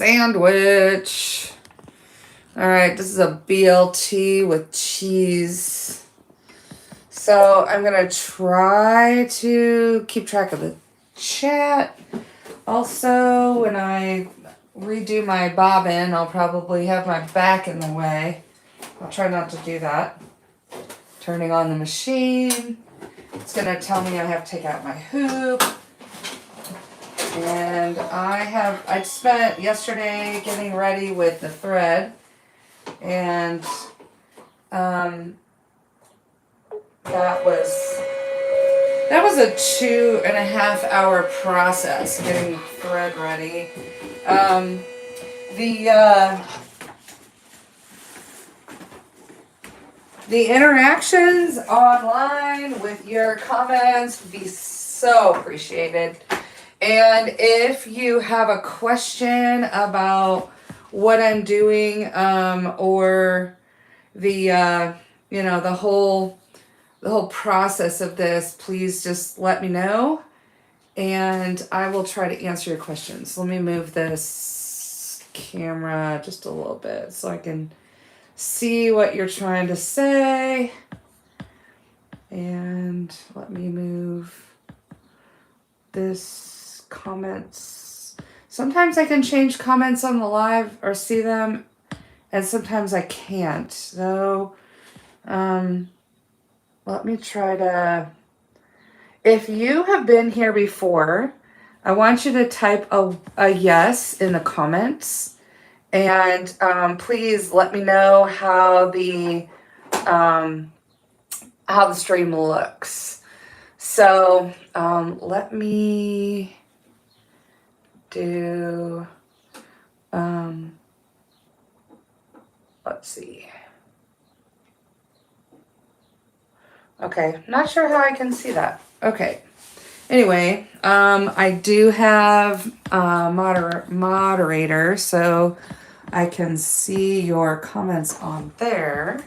Sandwich. All right, this is a BLT with cheese. So I'm going to try to keep track of the chat. Also, when I redo my bobbin, I'll probably have my back in the way. I'll try not to do that. Turning on the machine. It's going to tell me I have to take out my hoop. And I spent yesterday getting ready with the thread. And that was a 2.5 hour process getting the thread ready. The interactions online with your comments would be so appreciated. And if you have a question about what I'm doing, or the whole process of this, please just let me know, and I will try to answer your questions. Let me move this camera just a little bit so I can see what you're trying to say. And let me move this comments. Sometimes I can change comments on the live or see them, and sometimes I can't. So, let me try to... If you have been here before, I want you to type a yes in the comments. And please let me know how the stream looks. So let me do, let's see. Okay, not sure how I can see that. Okay. Anyway, I do have a moderator, so I can see your comments on there.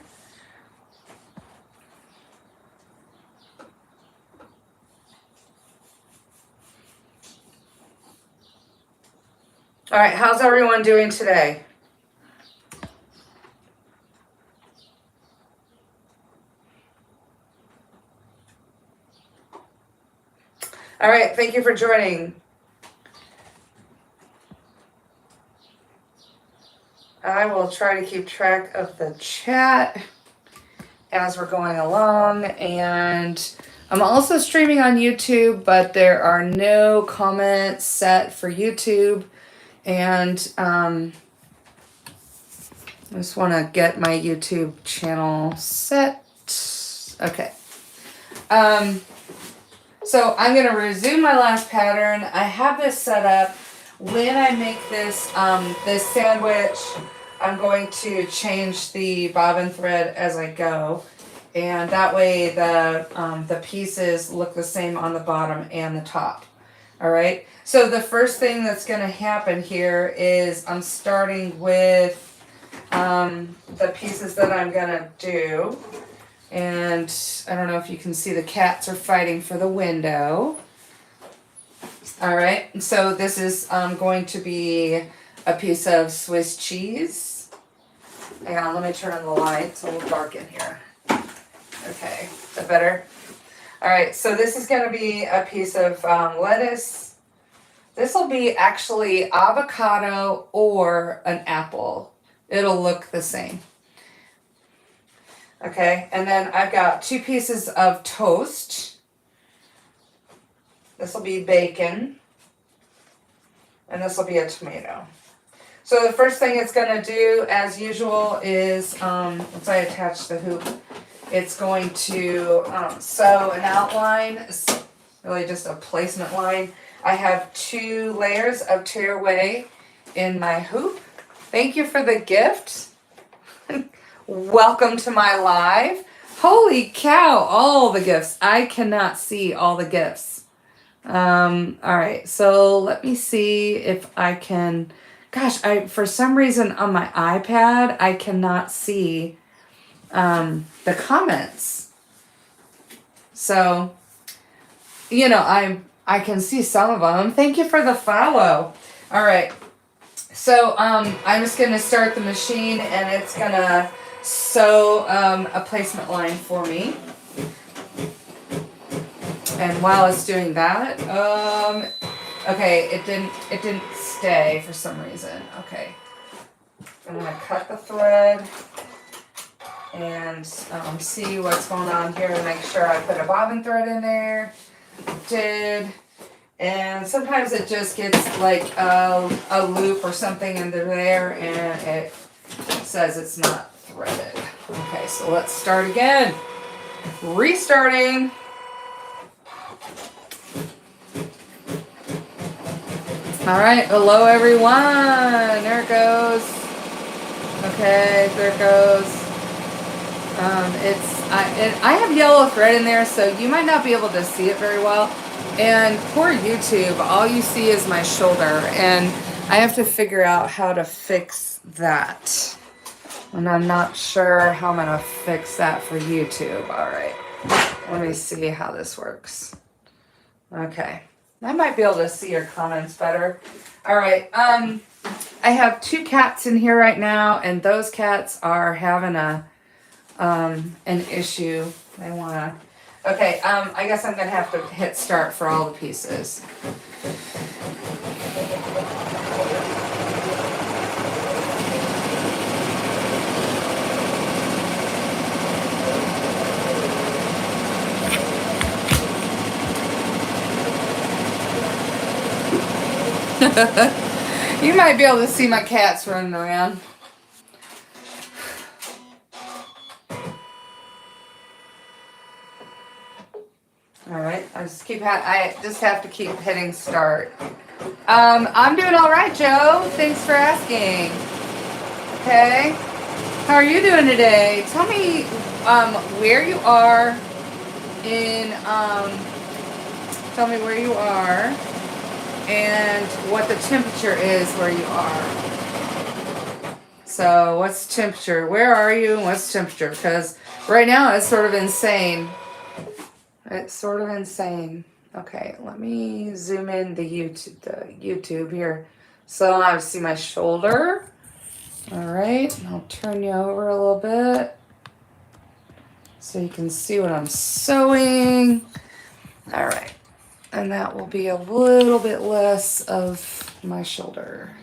All right, how's everyone doing today? All right, thank you for joining. I will try to keep track of the chat as we're going along, and I'm also streaming on YouTube, but there are no comments set for YouTube, and I just want to get my YouTube channel set. Okay. So I'm going to resume my last pattern. I have this set up. When I make this this sandwich, I'm going to change the bobbin thread as I go. And that way the pieces look the same on the bottom and the top. All right. So the first thing that's going to happen here is I'm starting with the pieces that I'm going to do. And I don't know if you can see the cats are fighting for the window. All right, so this is going to be a piece of Swiss cheese. Hang on, let me turn on the light. It's a little dark in here. Okay, is that better? All right, so this is going to be a piece of lettuce. This will be actually avocado or an apple. It'll look the same. Okay, and then I've got 2 pieces of toast. This will be bacon. And this will be a tomato. So the first thing it's going to do, as usual, is, once I attach the hoop, it's going to sew an outline. It's really just a placement line. I have 2 layers of tearaway in my hoop. Thank you for the gift. Welcome to my live. Holy cow, all the gifts. I cannot see all the gifts. All right, so let me see if I can, gosh, for some reason on my iPad, I cannot see the comments. So, I can see some of them. Thank you for the follow. All right. So I'm just gonna start the machine and it's gonna sew a placement line for me. And while it's doing that, okay, it didn't stay for some reason. Okay, I'm gonna cut the thread and see what's going on here to make sure I put a bobbin thread in there. Did. And sometimes it just gets like a loop or something under there and it says it's not threaded. Okay, so let's start again. Restarting. All right, hello everyone. There it goes. Okay, there it goes. I have yellow thread in there, so you might not be able to see it very well. And poor YouTube, all you see is my shoulder, and I have to figure out how to fix that. And I'm not sure how I'm gonna fix that for YouTube. All right, let me see how this works. Okay, I might be able to see your comments better. All right, I have 2 cats in here right now, and those cats are having an issue. They wanna. Okay, I guess I'm gonna have to hit start for all the pieces. You might be able to see my cats running around. All right, I just have to keep hitting start. I'm doing all right, Joe. Thanks for asking. Okay, how are you doing today? Tell me where you are in. Tell me where you are and what the temperature is where you are. So, what's the temperature? Where are you? And what's the temperature? Because right now it's sort of insane. It's sort of insane. Okay, let me zoom in the YouTube here. So I see my shoulder. All right, I'll turn you over a little bit so you can see what I'm sewing. All right, and that will be a little bit less of my shoulder.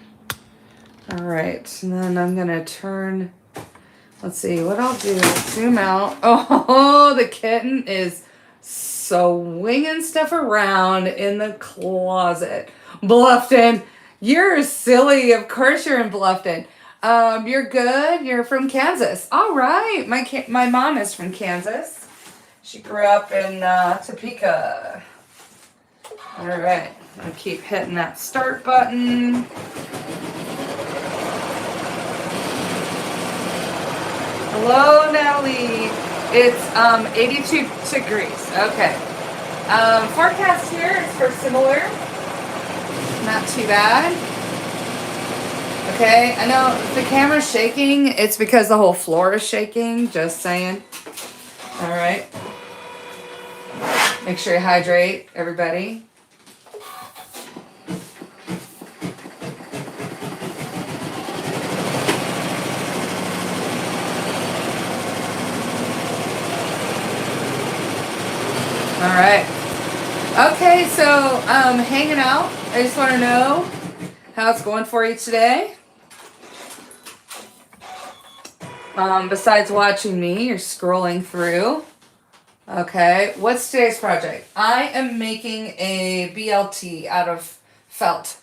All right, and then I'm gonna turn, let's see what I'll do. Zoom out. Oh, the kitten is swinging stuff around in the closet. Bluffton, you're silly. Of course you're in Bluffton. You're good. You're from Kansas. All right. My mom is from Kansas. She grew up in Topeka. All right. I keep hitting that start button. Hello, Natalie. It's 82 degrees. Okay. Forecast here is for similar. Not too bad. Okay, I know if the camera's shaking, it's because the whole floor is shaking. Just saying. All right. Make sure you hydrate, everybody. All right. Okay, so hanging out. I just want to know how it's going for you today. Besides watching me, you're scrolling through. Okay, what's today's project? I am making a BLT out of felt.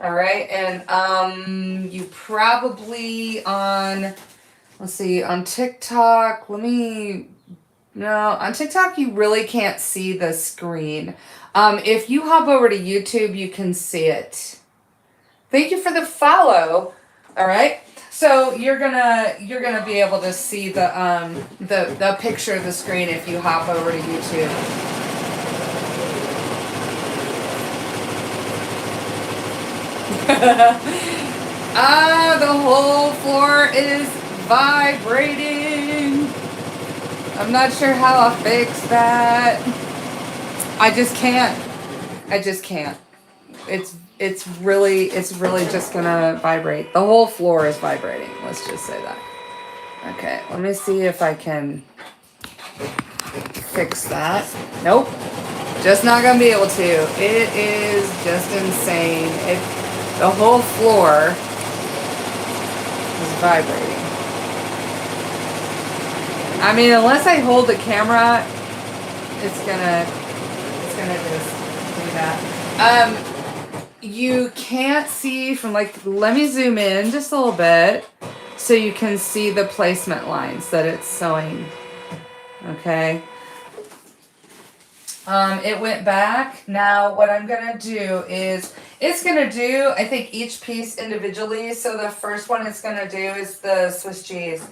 All right, and you probably on, let's see, on TikTok, no, on TikTok you really can't see the screen. If you hop over to YouTube, you can see it. Thank you for the follow. All right. So you're gonna be able to see the picture of the screen if you hop over to YouTube. The whole floor is vibrating. I'm not sure how I'll fix that. I just can't. It's it's really just gonna vibrate. The whole floor is vibrating. Let's just say that. Okay, let me see if I can fix that. Nope, just not gonna be able to. It is just insane. The whole floor is vibrating. I mean, unless I hold the camera, it's gonna just do that. You can't see from, like, let me zoom in just a little bit so you can see the placement lines that it's sewing. Okay. It went back. Now what I'm gonna do is, it's gonna do, I think, each piece individually. So the first one it's gonna do is the Swiss cheese.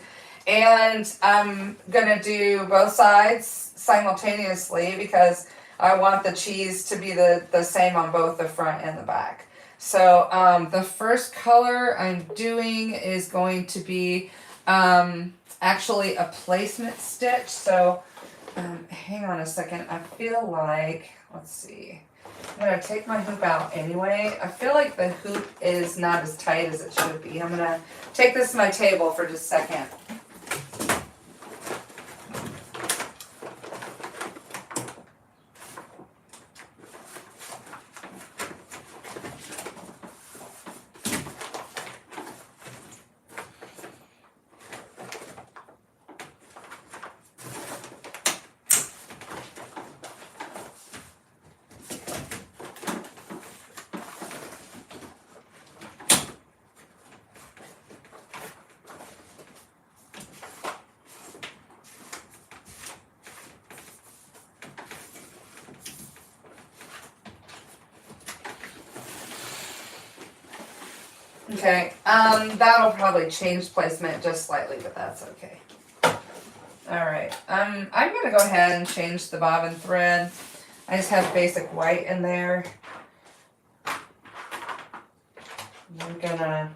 And I'm gonna do both sides simultaneously because I want the cheese to be the same on both the front and the back. So the first color I'm doing is going to be actually a placement stitch. So hang on a second. I feel like, let's see. I'm going to take my hoop out anyway. I feel like the hoop is not as tight as it should be. I'm going to take this to my table for just a second. Okay, that'll probably change placement just slightly, but that's okay. Alright, I'm gonna go ahead and change the bobbin thread. I just have basic white in there. I'm gonna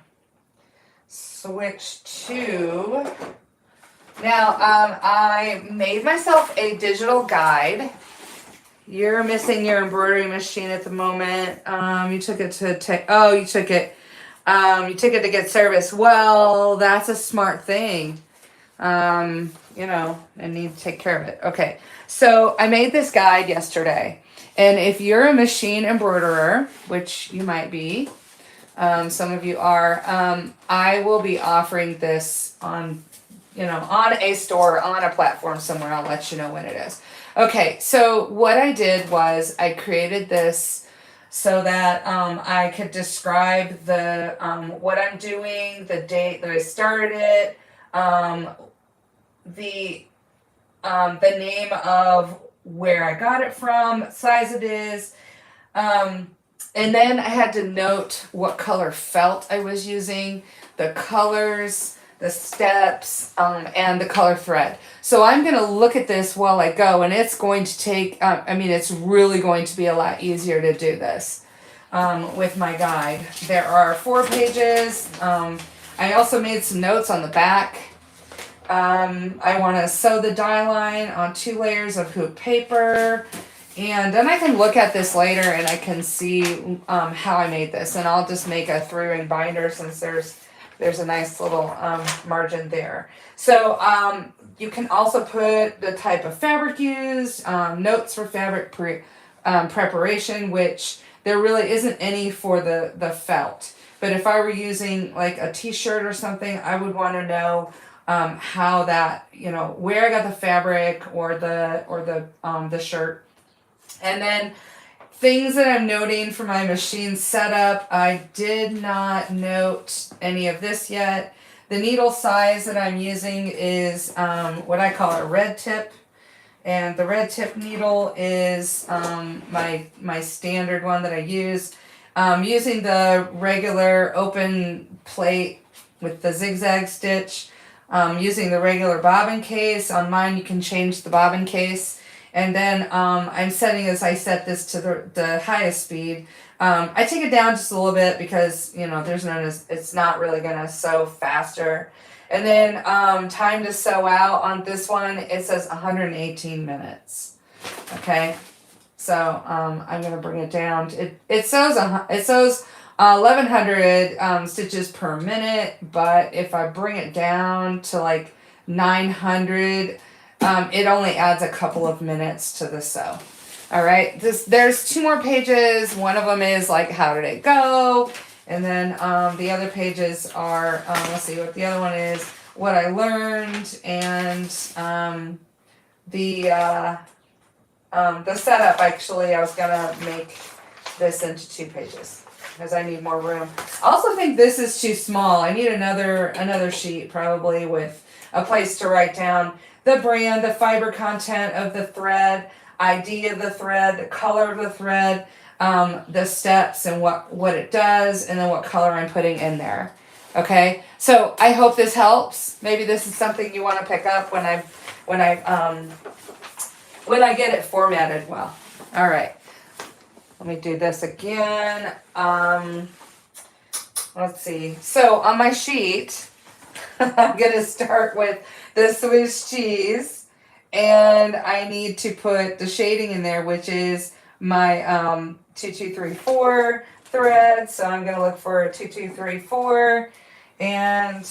switch to, now I made myself a digital guide. You're missing your embroidery machine at the moment. You took it to you took it to get service. Well, that's a smart thing. You know, I need to take care of it. Okay, so I made this guide yesterday. And if you're a machine embroiderer, which you might be, some of you are, I will be offering this on, on a store, on a platform somewhere. I'll let you know when it is. Okay, so what I did was I created this so that I could describe the what I'm doing, the date that I started it, the name of where I got it from, size it is, and then I had to note what color felt I was using, the colors, the steps, and the color thread. So I'm going to look at this while I go, and it's going to take, it's really going to be a lot easier to do this with my guide. There are 4 pages. I also made some notes on the back. I want to sew the die line on 2 layers of hoop paper. And then I can look at this later and I can see how I made this. And I'll just make a 3-ring binder since there's a nice little margin there. So you can also put the type of fabric used, notes for fabric preparation, which there really isn't any for the felt. But if I were using like a t-shirt or something, I would want to know how that, where I got the fabric or the shirt. And then things that I'm noting for my machine setup, I did not note any of this yet. The needle size that I'm using is what I call a red tip. And the red tip needle is my standard one that I use. Using the regular open plate with the zigzag stitch. Using the regular bobbin case. On mine you can change the bobbin case. And then I'm setting, as I set this to the highest speed, I take it down just a little bit because, it's not really going to sew faster. And then time to sew out on this one, it says 118 minutes. Okay. So I'm gonna bring it down. It says 1100 stitches per minute, but if I bring it down to like 900, it only adds a couple of minutes to the sew. All right, there's 2 more pages. One of them is like how did it go, and then the other pages are let's see what the other one is, what I learned, and the setup. Actually, I was gonna make this into 2 pages because I need more room. I also think this is too small. I need another sheet probably with a place to write down the brand, the fiber content of the thread, ID of the thread, the color of the thread, the steps and what it does, and then what color I'm putting in there. Okay, so I hope this helps. Maybe this is something you want to pick up when I get it formatted well. All right, let me do this again. Let's see. So on my sheet, I'm gonna start with the Swiss cheese, and I need to put the shading in there, which is my 2234 thread. So I'm gonna look for 2234, and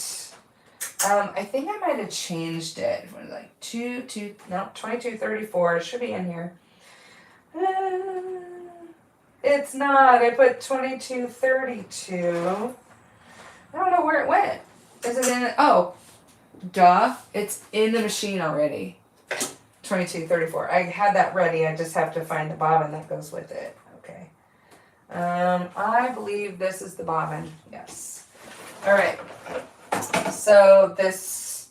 I think I might have changed it. What is it, like 2234. It should be in here. It's not. I put 2232. I don't know where it went. Is it in it? Oh, duh. It's in the machine already. 2234. I had that ready. I just have to find the bobbin that goes with it. Okay. I believe this is the bobbin. Yes. All right. So this,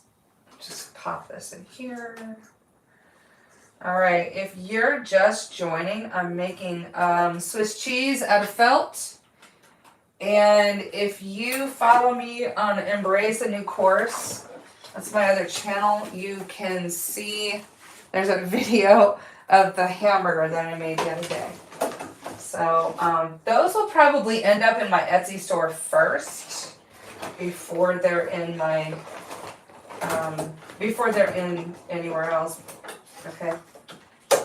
just pop this in here. All right, if you're just joining, I'm making Swiss cheese out of felt. And if you follow me on Embrace a New Course, that's my other channel, you can see there's a video of the hamburger that I made the other day. So those will probably end up in my Etsy store first before they're in my, before they're in anywhere else. Okay.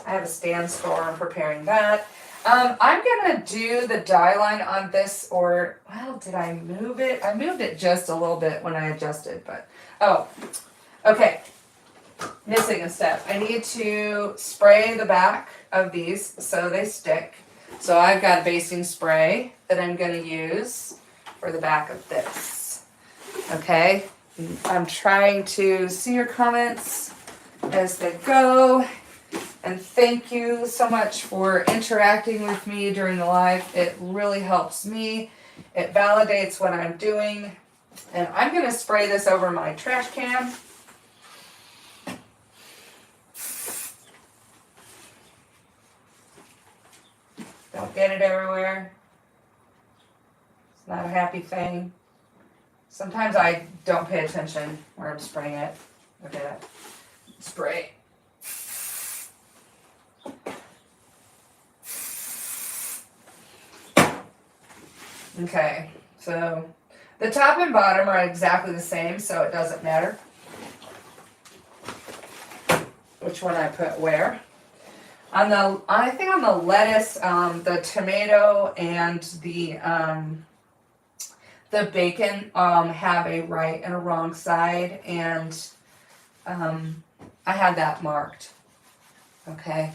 I have a stand store. I'm preparing that. I'm gonna do the die line on this, or well, did I move it? I moved it just a little bit when I adjusted, but oh, okay. Missing a step. I need to spray the back of these so they stick. So I've got basting spray that I'm gonna use for the back of this. Okay. I'm trying to see your comments as they go. And thank you so much for interacting with me during the live. It really helps me. It validates what I'm doing. And I'm going to spray this over my trash can. Don't get it everywhere. It's not a happy thing. Sometimes I don't pay attention where I'm spraying it. Look at it. Spray. Okay, so the top and bottom are exactly the same, so it doesn't matter which one I put where. On the, I think on the lettuce, the tomato and the bacon have a right and a wrong side, and I had that marked. Okay.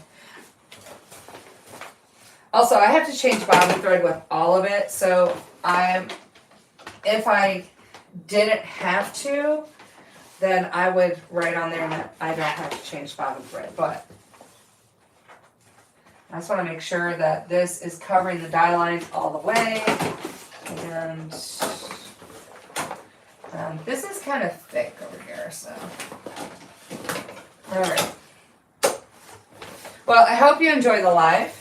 Also, I have to change bobbin thread with all of it, so if I didn't have to, then I would write on there that I don't have to change bobbin thread, but I just want to make sure that this is covering the die lines all the way, and this is kind of thick over here, so, all right. Well, I hope you enjoy the live.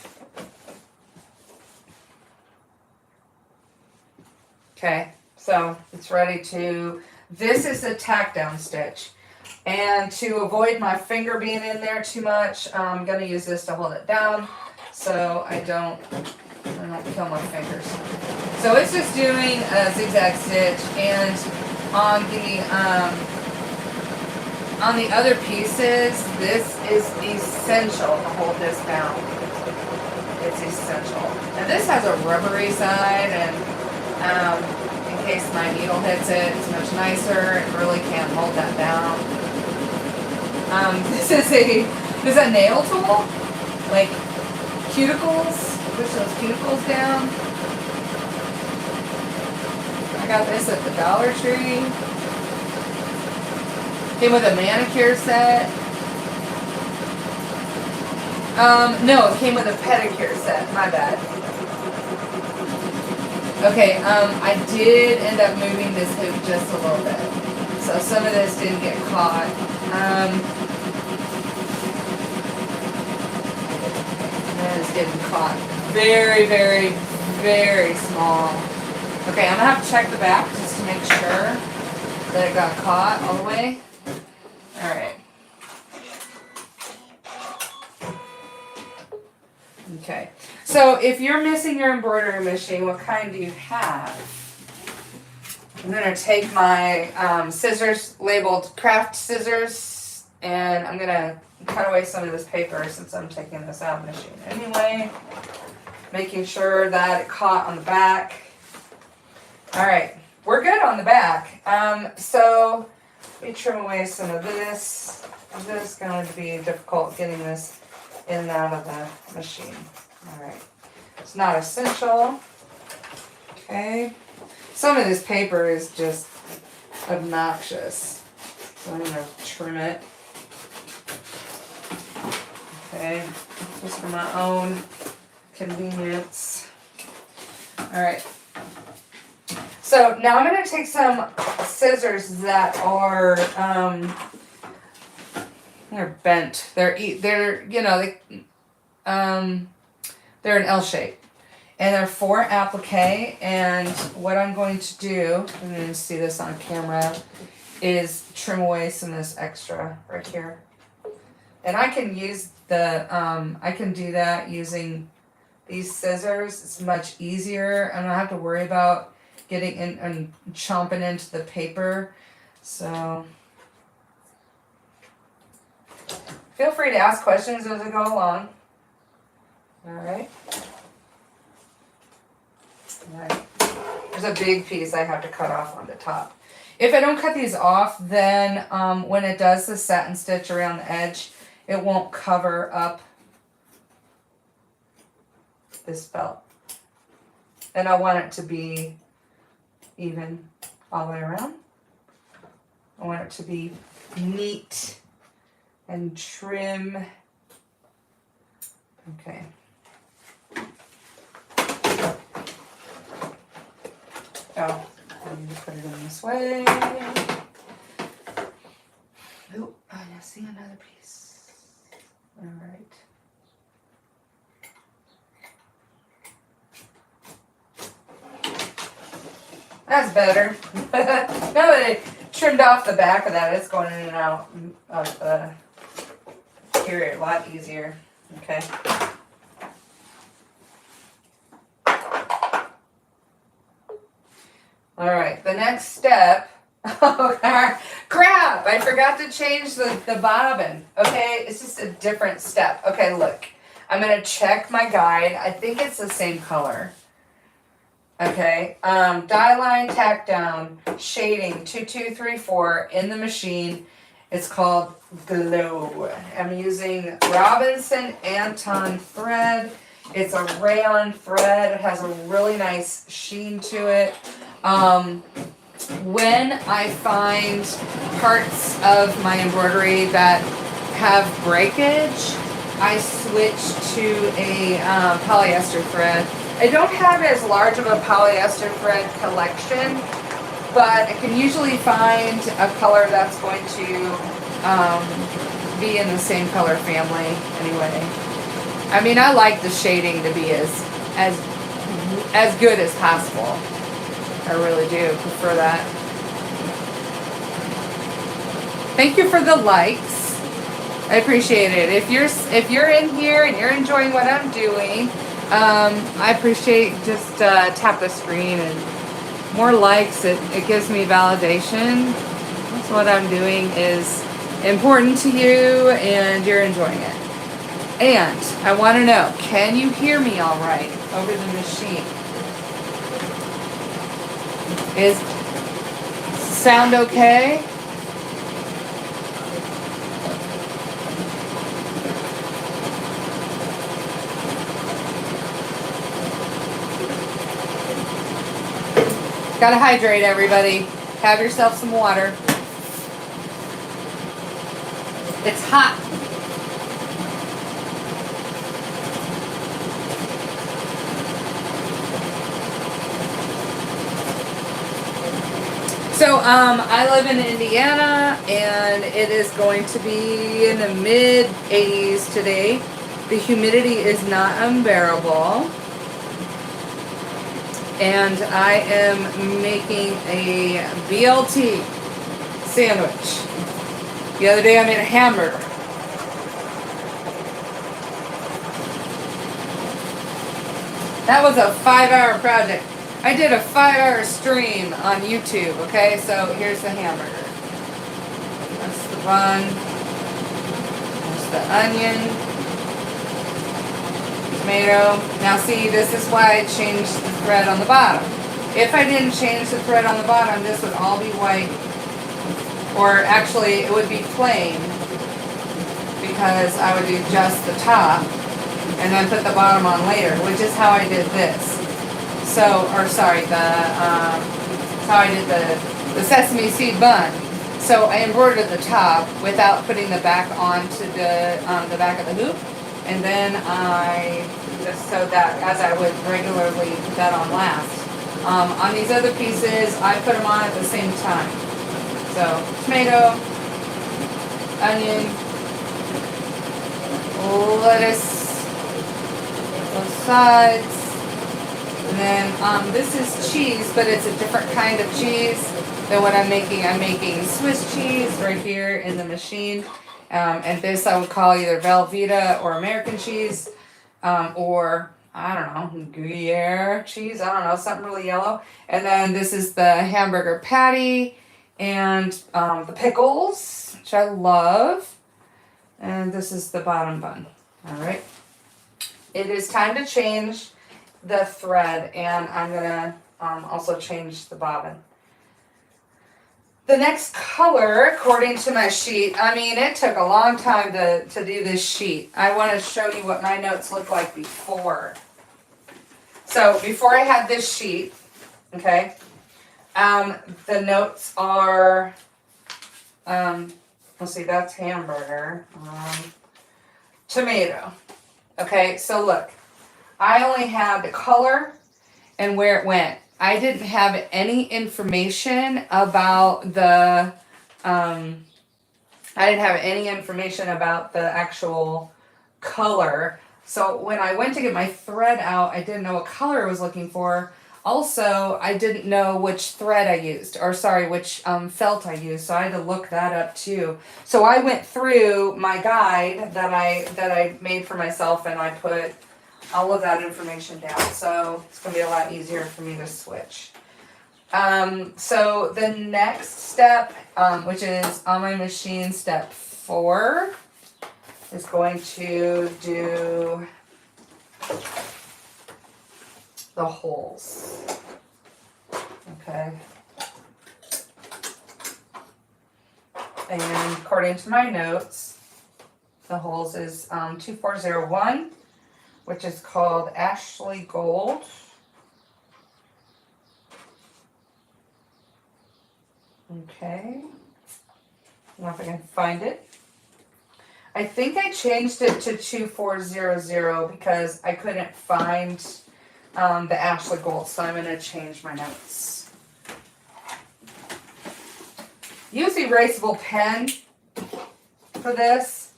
Okay, so it's ready to, this is a tack down stitch. And to avoid my finger being in there too much, I'm going to use this to hold it down so I don't kill my fingers. So it's just doing a zigzag stitch, and on the other pieces, this is essential to hold this down. it's essential. And this has a rubbery side, and in case my needle hits it, it's much nicer. It really can't hold that down. This is a nail tool, like cuticles. Push those cuticles down. I got this at the Dollar Tree. Came with a manicure set. No, it came with a pedicure set. My bad. Okay, I did end up moving this hoop just a little bit. So some of this didn't get caught. And it's getting caught. Very, very, very small. Okay, I'm gonna have to check the back just to make sure that it got caught all the way. Alright. Okay. So if you're missing your embroidery machine, what kind do you have? I'm gonna take my scissors labeled craft scissors, and I'm gonna cut away some of this paper since I'm taking this out of the machine anyway. Making sure that it caught on the back. Alright, we're good on the back. So let me trim away some of this. This is going to be difficult getting this in and out of the machine. Alright, it's not essential. Okay, some of this paper is just obnoxious, so I'm going to trim it. Okay, just for my own convenience. Alright. So now I'm going to take some scissors that are, they're bent. They're you know, they're an L shape. And they're for applique, and what I'm going to do, I'm going to see this on camera, is trim away some of this extra right here. And I can use I can do that using these scissors. It's much easier. I don't have to worry about getting in and chomping into the paper. So feel free to ask questions as I go along. Alright. There's a big piece I have to cut off on the top. If I don't cut these off, then when it does the satin stitch around the edge, it won't cover up this felt. And I want it to be even all the way around. I want it to be neat and trim. Okay. Oh, I need to put it in this way. Oh, I see another piece. All right. That's better. Now that I trimmed off the back of that, it's going in and out of the period a lot easier. Okay. All right, the next step. Oh, crap! I forgot to change the bobbin. Okay, it's just a different step. Okay, look. I'm going to check my guide. I think it's the same color. Okay, die line, tack down, shading 2234 in the machine. It's called Glow. I'm using Robinson Anton thread. It's a rayon thread. It has a really nice sheen to it. When I find parts of my embroidery that have breakage, I switch to a polyester thread. I don't have as large of a polyester thread collection, but I can usually find a color that's going to be in the same color family anyway. I mean, I like the shading to be as good as possible. I really do prefer that. Thank you for the likes. I appreciate it. If you're in here and you're enjoying what I'm doing, I appreciate just tap the screen and more likes. It gives me validation. So what I'm doing is important to you and you're enjoying it. And I want to know, can you hear me all right over the machine? Is sound okay? Gotta hydrate, everybody. Have yourself some water. It's hot. So I live in Indiana, and it is going to be in the mid 80s today. The humidity is not unbearable. And I am making a BLT sandwich. The other day I made a hamburger. That was a 5-hour project. I did a 5-hour stream on YouTube, okay? So here's the hamburger. That's the bun. There's the onion. Tomato. Now see, this is why I changed the thread on the bottom. If I didn't change the thread on the bottom, this would all be white. Or actually, it would be plain, because I would do just the top and then put the bottom on later, which is how I did this. So, or sorry, how I did the sesame seed bun. So I embroidered the top without putting the back onto the back of the hoop, and then I just sewed that as I would regularly put that on last. On these other pieces, I put them on at the same time. So tomato, onion, lettuce, both sides. And then this is cheese, but it's a different kind of cheese than what I'm making. I'm making Swiss cheese right here in the machine. And this I would call either Velveeta or American cheese, or I don't know, Gruyere cheese. I don't know, something really yellow. And then this is the hamburger patty and the pickles, which I love. And this is the bottom bun. All right. It is time to change the thread, and I'm gonna also change the bobbin. The next color, according to my sheet, I mean, it took a long time to do this sheet. I want to show you what my notes look like before. So before I had this sheet, okay, the notes are, let's see, that's hamburger, tomato. Okay, so look. I only had the color and where it went. I didn't have any information about the, I didn't have any information about the actual color. So when I went to get my thread out, I didn't know what color I was looking for. Also, I didn't know which thread I used, or sorry, which felt I used. So I had to look that up too. So I went through my guide that I made for myself, and I put all of that information down, so it's going to be a lot easier for me to switch. So the next step, which is on my machine, step 4, is going to do the holes. Okay. And according to my notes, the holes is 2401. Which is called Ashley Gold. Okay. I don't know if I can find it. I think I changed it to 2400 because I couldn't find the Ashley Gold, so I'm going to change my notes. Use erasable pen for this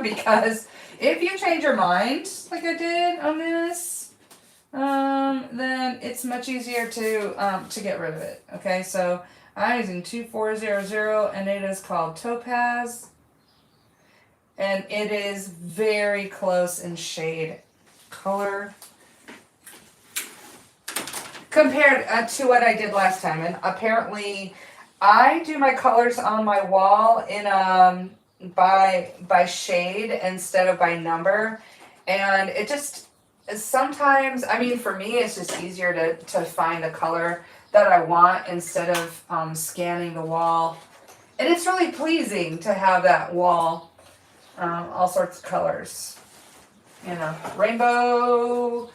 because if you change your mind, like I did on this, then it's much easier to get rid of it. Okay, so I'm using 2400, and it is called Topaz, and it is very close in shade color compared to what I did last time. And apparently, I do my colors on my wall in by shade instead of by number, and it just sometimes, I mean, for me it's just easier to find a color that I want instead of scanning the wall, and it's really pleasing to have that wall, all sorts of colors, you know, rainbow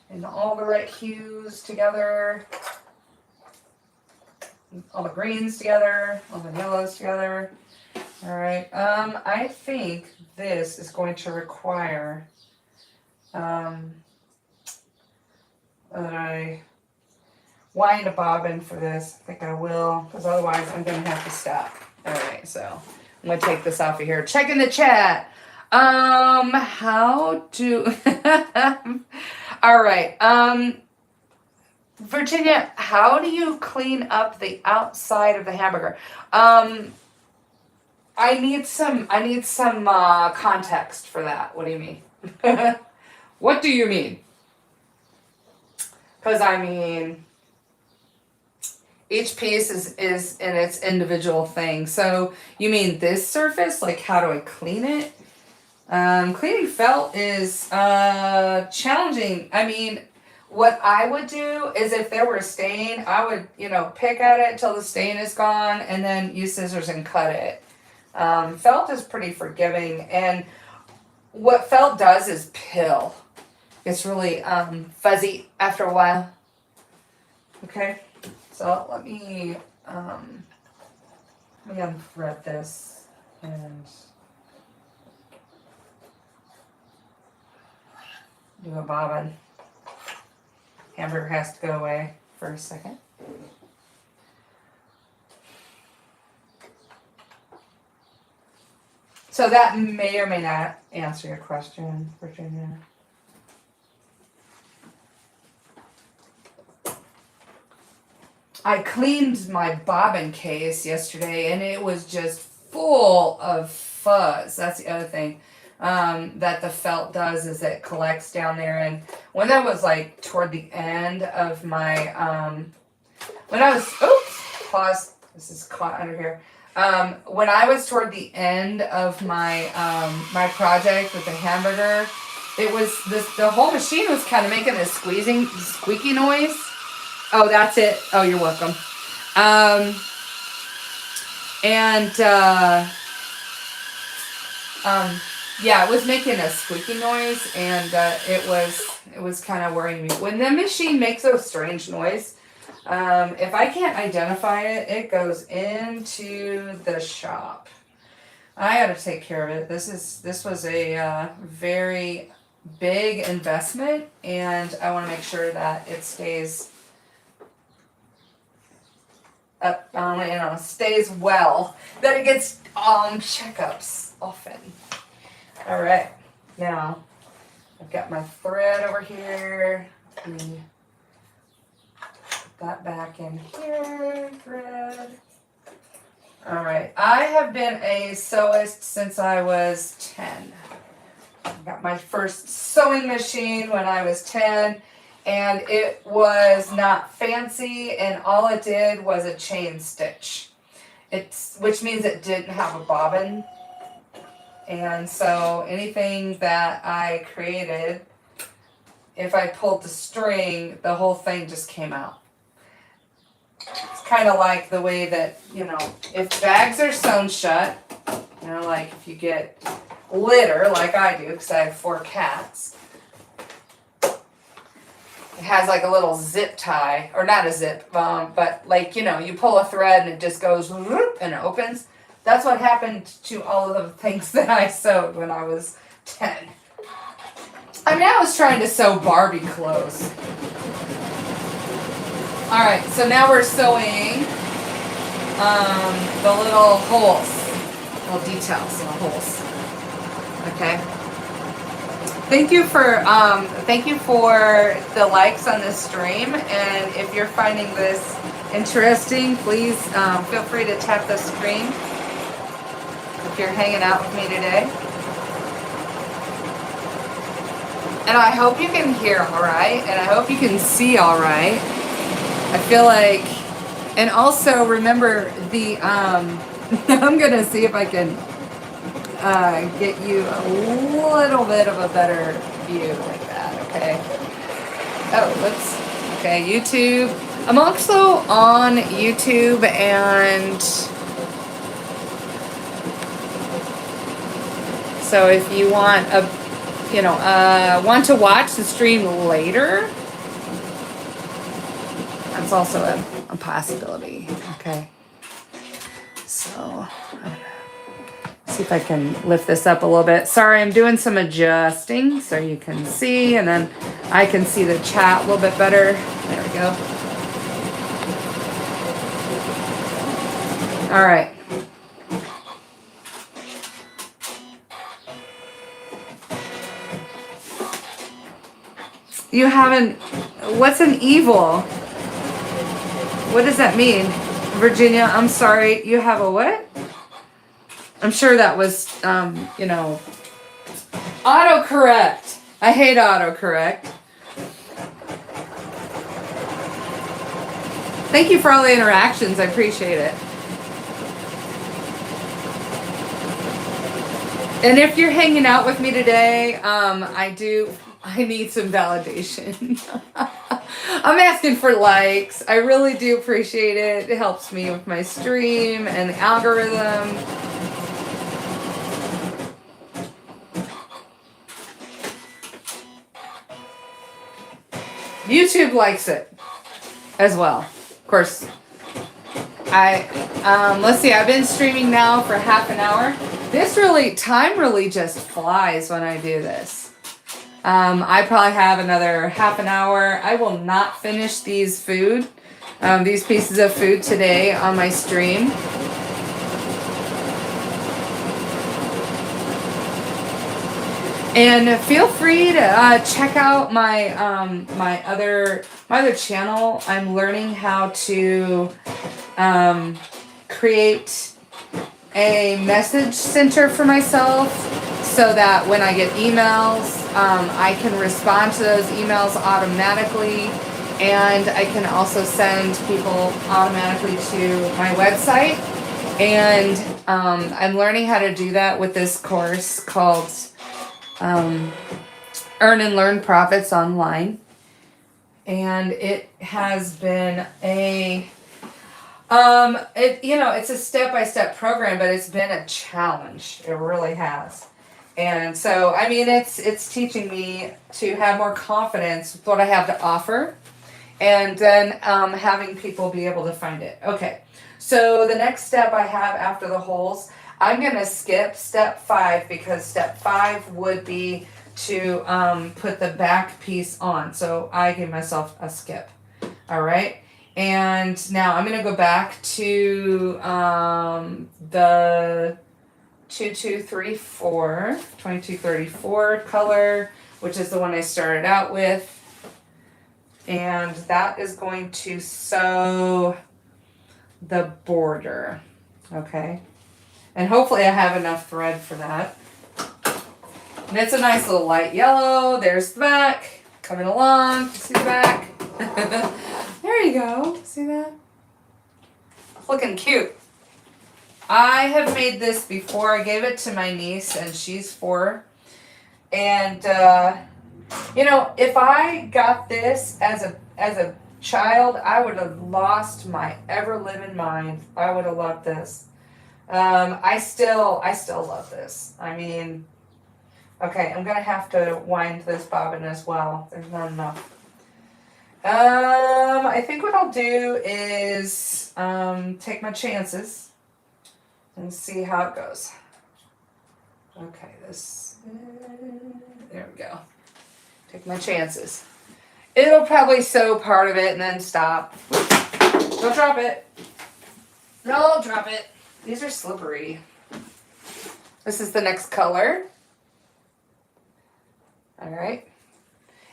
and all the right hues together, all the greens together, all the yellows together. All right, I think this is going to require that I wind a bobbin for this. I think I will, because otherwise I'm going to have to stop. All right, so I'm going to take this off of here. Check in the chat. How do... All right, Virginia, how do you clean up the outside of the hamburger? I need some context for that. What do you mean? What do you mean? Because I mean, each piece is in its individual thing. So you mean this surface? Like, how do I clean it? Cleaning felt is challenging. I mean, what I would do is if there were a stain, I would, you know, pick at it till the stain is gone and then use scissors and cut it. Felt is pretty forgiving, and what felt does is pill. It's really fuzzy after a while. Okay, so let me unthread this and do a bobbin. Hamburger has to go away for a second. So that may or may not answer your question, Virginia. I cleaned my bobbin case yesterday and it was just full of fuzz. That's the other thing that the felt does, is it collects down there. And when I was like toward the end of my, when I was, oops, pause, this is caught under here. When I was toward the end of my my project with the hamburger, it was the whole machine was kind of making this squeaky noise. Oh, that's it. Oh, you're welcome. Yeah, it was making a squeaky noise, and it was kind of worrying me. When the machine makes a strange noise, if I can't identify it, it goes into the shop. I got to take care of it. This was a very big investment, and I want to make sure that it stays up, stays well. That it gets checkups often. All right, now I've got my thread over here. Let me put that back in here, thread. All right, I have been a sewist since I was 10. I got my first sewing machine when I was 10, and it was not fancy, and all it did was a chain stitch. Which means it didn't have a bobbin. And so anything that I created, if I pulled the string, the whole thing just came out. It's kind of like the way that, if bags are sewn shut, like if you get litter like I do, because I have 4 cats, it has like a little zip tie, or not a zip, but like, you pull a thread and it just goes whoop, and it opens. That's what happened to all of the things that I sewed when I was 10. I mean, I was trying to sew Barbie clothes. All right, so now we're sewing the little holes, little details in the holes. Okay. Thank you for the likes on this stream, and if you're finding this interesting, please feel free to tap the screen if you're hanging out with me today. And I hope you can hear all right, and I hope you can see all right. I feel like, and also remember the I'm gonna see if I can get you a little bit of a better view like that, okay? Oh, let's, okay, YouTube. I'm also on YouTube, and so if you want want to watch the stream later, that's also a possibility, okay? So, see if I can lift this up a little bit. Sorry, I'm doing some adjusting so you can see, and then I can see the chat a little bit better. There we go. All right. You haven't, what's an evil? What does that mean? Virginia, I'm sorry, you have a what? I'm sure that was, autocorrect. I hate autocorrect. Thank you for all the interactions. I appreciate it. And if you're hanging out with me today, I need some validation. I'm asking for likes. I really do appreciate it. It helps me with my stream and the algorithm. YouTube likes it as well. Of course, let's see, I've been streaming now for half an hour. Time really just flies when I do this. I probably have another half an hour. I will not finish these pieces of food today on my stream. And feel free to check out my my other channel. I'm learning how to create a message center for myself, so that when I get emails, I can respond to those emails automatically, and I can also send people automatically to my website. And I'm learning how to do that with this course called Earn and Learn Profits Online. And it has been it's a step-by-step program, but it's been a challenge. It really has. And so, I mean, it's teaching me to have more confidence with what I have to offer, and then having people be able to find it. Okay, so the next step I have after the holes, I'm going to skip step 5, because step 5 would be to put the back piece on. So I give myself a skip. All right. And now I'm going to go back to the 2234 color, which is the one I started out with. And that is going to sew the border. Okay. And hopefully I have enough thread for that. And it's a nice little light yellow. There's the back. Coming along. See the back? There you go. See that? Looking cute. I have made this before. I gave it to my niece, and she's 4. And, if I got this as a child, I would have lost my ever-living mind. I would have loved this. I still love this. I mean, okay, I'm gonna have to wind this bobbin as well. There's not enough. I think what I'll do is take my chances and see how it goes. Okay, there we go. Take my chances. It'll probably sew part of it and then stop. Don't drop it. No, drop it. These are slippery. This is the next color. All right.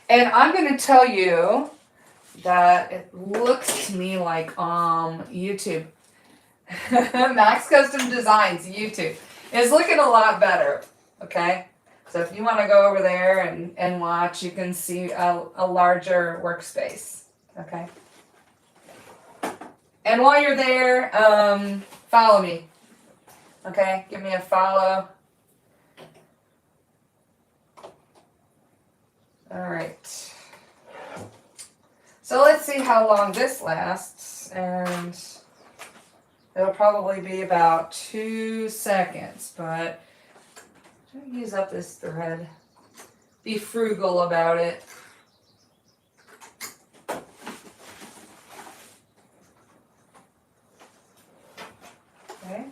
And I'm going to tell you that it looks to me like YouTube. Max Custom Designs YouTube is looking a lot better. Okay. So if you want to go over there and watch, you can see a larger workspace. Okay. And while you're there, follow me. Okay, give me a follow. All right. So let's see how long this lasts, and it'll probably be about 2 seconds, but I'm gonna use up this thread. Be frugal about it. Okay.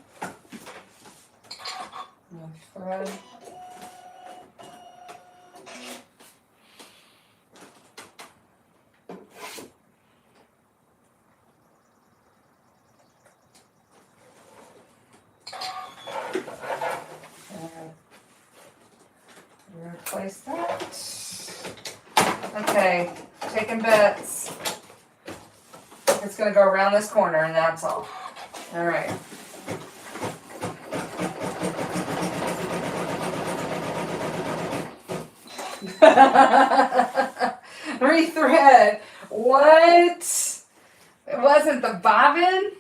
Thread. Replace that. Okay, taking bets. It's gonna go around this corner and that's all. All right. Rethread. What? It wasn't the bobbin?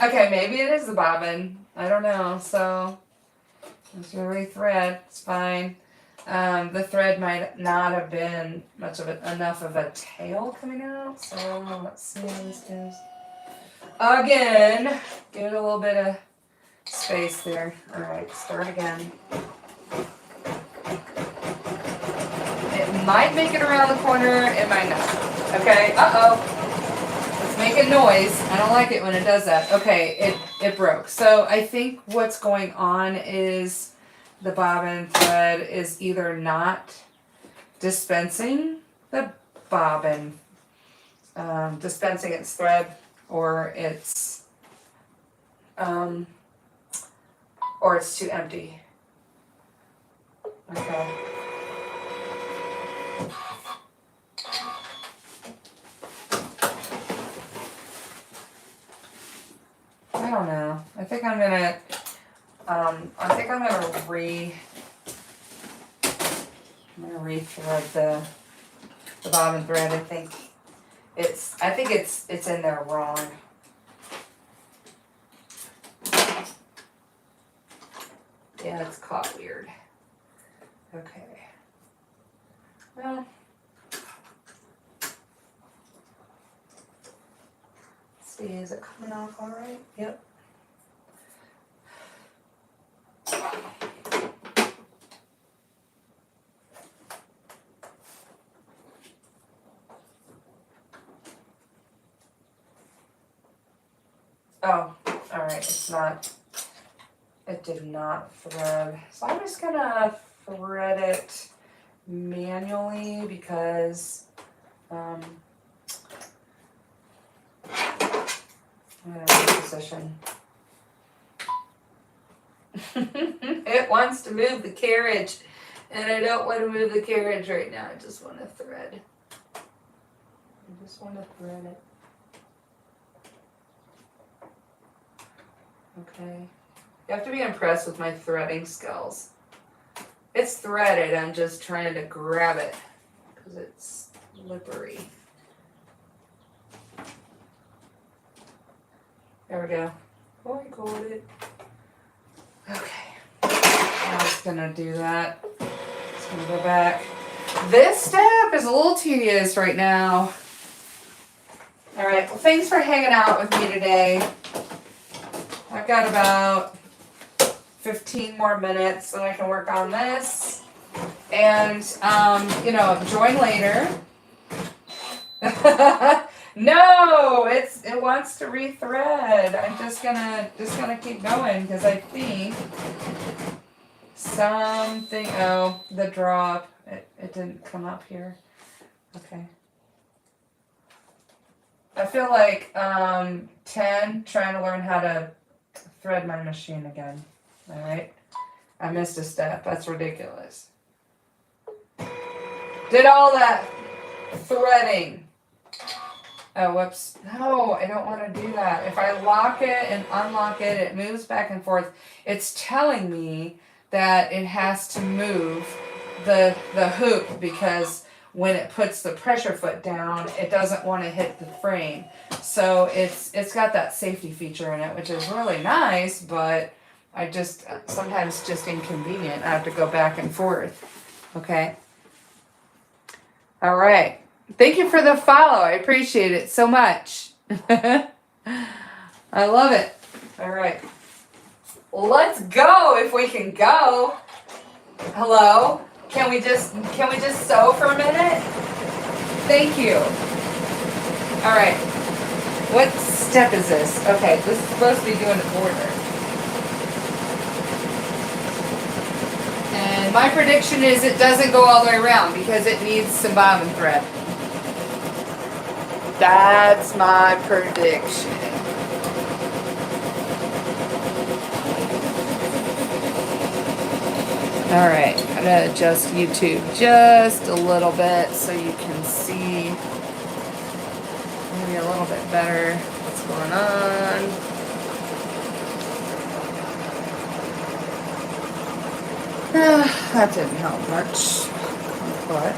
Okay, maybe it is the bobbin. I don't know. So let's rethread. It's fine. The thread might not have been much of enough of a tail coming out. So let's see how this goes. Again, give it a little bit of space there. All right, start again. It might make it around the corner. It might not. Okay. Uh-oh. It's making noise. I don't like it when it does that. Okay, it broke. So I think what's going on is the bobbin thread is either not dispensing the bobbin, dispensing its thread, or it's too empty. Okay. I don't know. I think I'm gonna rethread the bobbin thread. I think it's in there wrong. Yeah, it's caught weird. Okay. Well, let's see, is it coming off all right? Yep. Oh, all right, it's not, it did not thread. So I'm just gonna thread it manually because I'm in a position. It wants to move the carriage, and I don't want to move the carriage right now. I just want to thread. I just want to thread it. Okay. You have to be impressed with my threading skills. It's threaded, I'm just trying to grab it because it's slippery. There we go. Oh, I got it. Okay. I'm just gonna do that. Just gonna go back. This step is a little tedious right now. All right, well, thanks for hanging out with me today. I've got about 15 more minutes so I can work on this. And, join later. No, it wants to rethread. I'm just gonna keep going because I think something, the drop, it didn't come up here. Okay. I feel like 10, trying to learn how to thread my machine again. All right, I missed a step. That's ridiculous. Did all that threading. Oh, whoops. No, I don't want to do that. If I lock it and unlock it, it moves back and forth. It's telling me that it has to move the hoop because when it puts the pressure foot down, it doesn't want to hit the frame. So it's got that safety feature in it, which is really nice, but I just, sometimes just inconvenient. I have to go back and forth. Okay. All right. Thank you for the follow. I appreciate it so much. I love it. All right. Let's go if we can go. Hello? Can we just sew for a minute? Thank you. All right. What step is this? Okay, this is supposed to be doing a border. And my prediction is it doesn't go all the way around because it needs some bobbin thread. That's my prediction. All right, I'm gonna adjust YouTube just a little bit so you can see maybe a little bit better what's going on. That didn't help much, but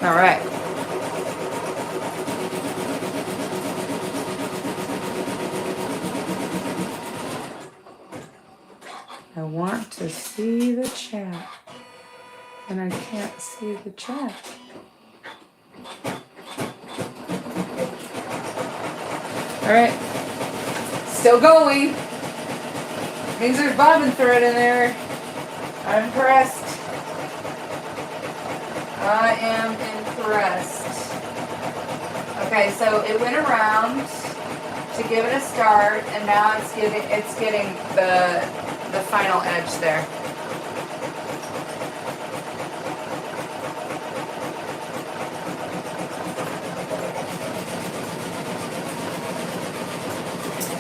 all right. I want to see the chat, and I can't see the chat. All right, still going. Means there's bobbin thread in there. I'm impressed. I am impressed. Okay, so it went around to give it a start, and now it's getting the final edge there.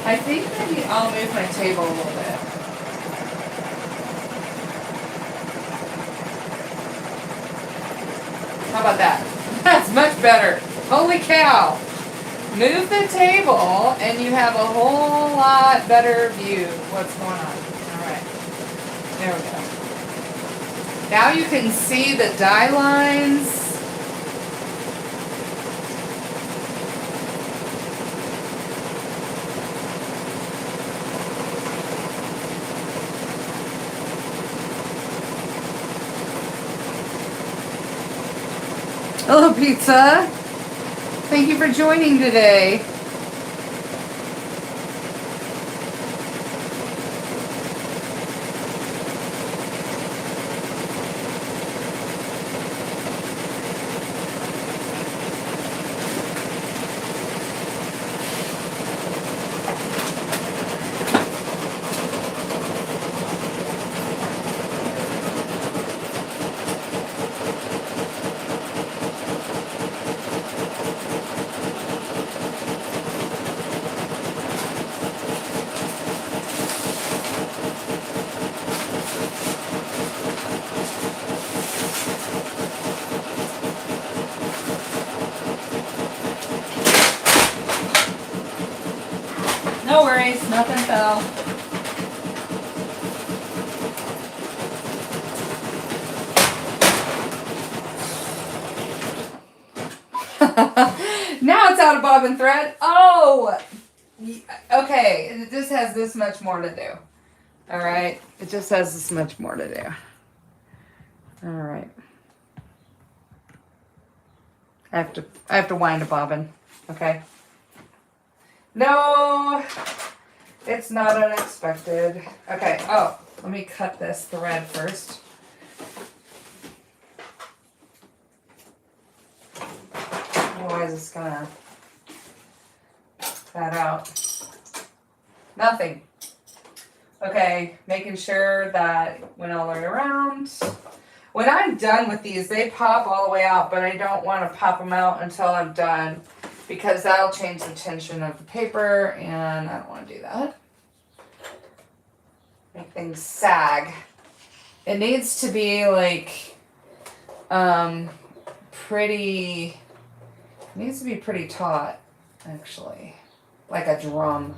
I think maybe I'll move my table a little bit. How about that? That's much better. Holy cow. Move the table and you have a whole lot better view of what's going on. Alright. There we go. Now you can see the die lines. Hello, pizza. Thank you for joining today. No worries, nothing fell. Now it's out of bobbin thread. Oh! Okay, it just has this much more to do. Alright, it just has this much more to do. Alright. I have to wind a bobbin. Okay. No, it's not unexpected. Okay, oh, let me cut this thread first. Otherwise it's gonna that out. Nothing. Okay, making sure that went all the way around. When I'm done with these, they pop all the way out, but I don't want to pop them out until I'm done, because that'll change the tension of the paper, and I don't want to do that. Make things sag. It needs to be like pretty, it needs to be pretty taut, actually. Like a drum.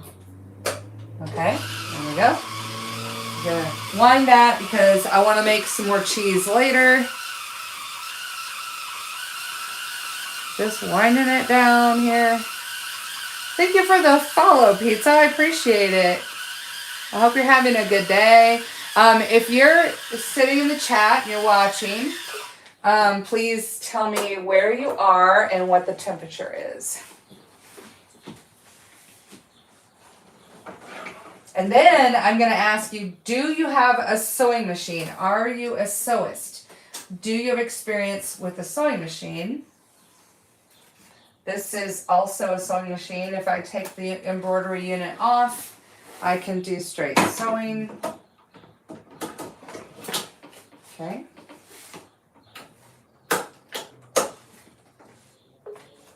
Okay, there we go. I'm gonna wind that because I want to make some more cheese later. Just winding it down here. Thank you for the follow, Pizza. I appreciate it. I hope you're having a good day. If you're sitting in the chat and you're watching, please tell me where you are and what the temperature is. And then I'm going to ask you, do you have a sewing machine? Are you a sewist? Do you have experience with a sewing machine? This is also a sewing machine. If I take the embroidery unit off, I can do straight sewing. Okay.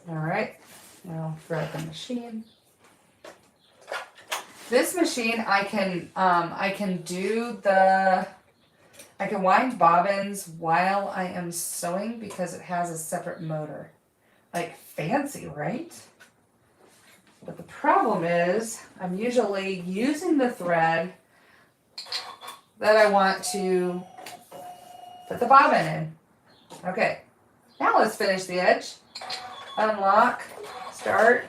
All right. Now thread the machine. This machine, I can wind bobbins while I am sewing because it has a separate motor. Like, fancy, right? But the problem is I'm usually using the thread that I want to put the bobbin in. Okay, now let's finish the edge. Unlock, start.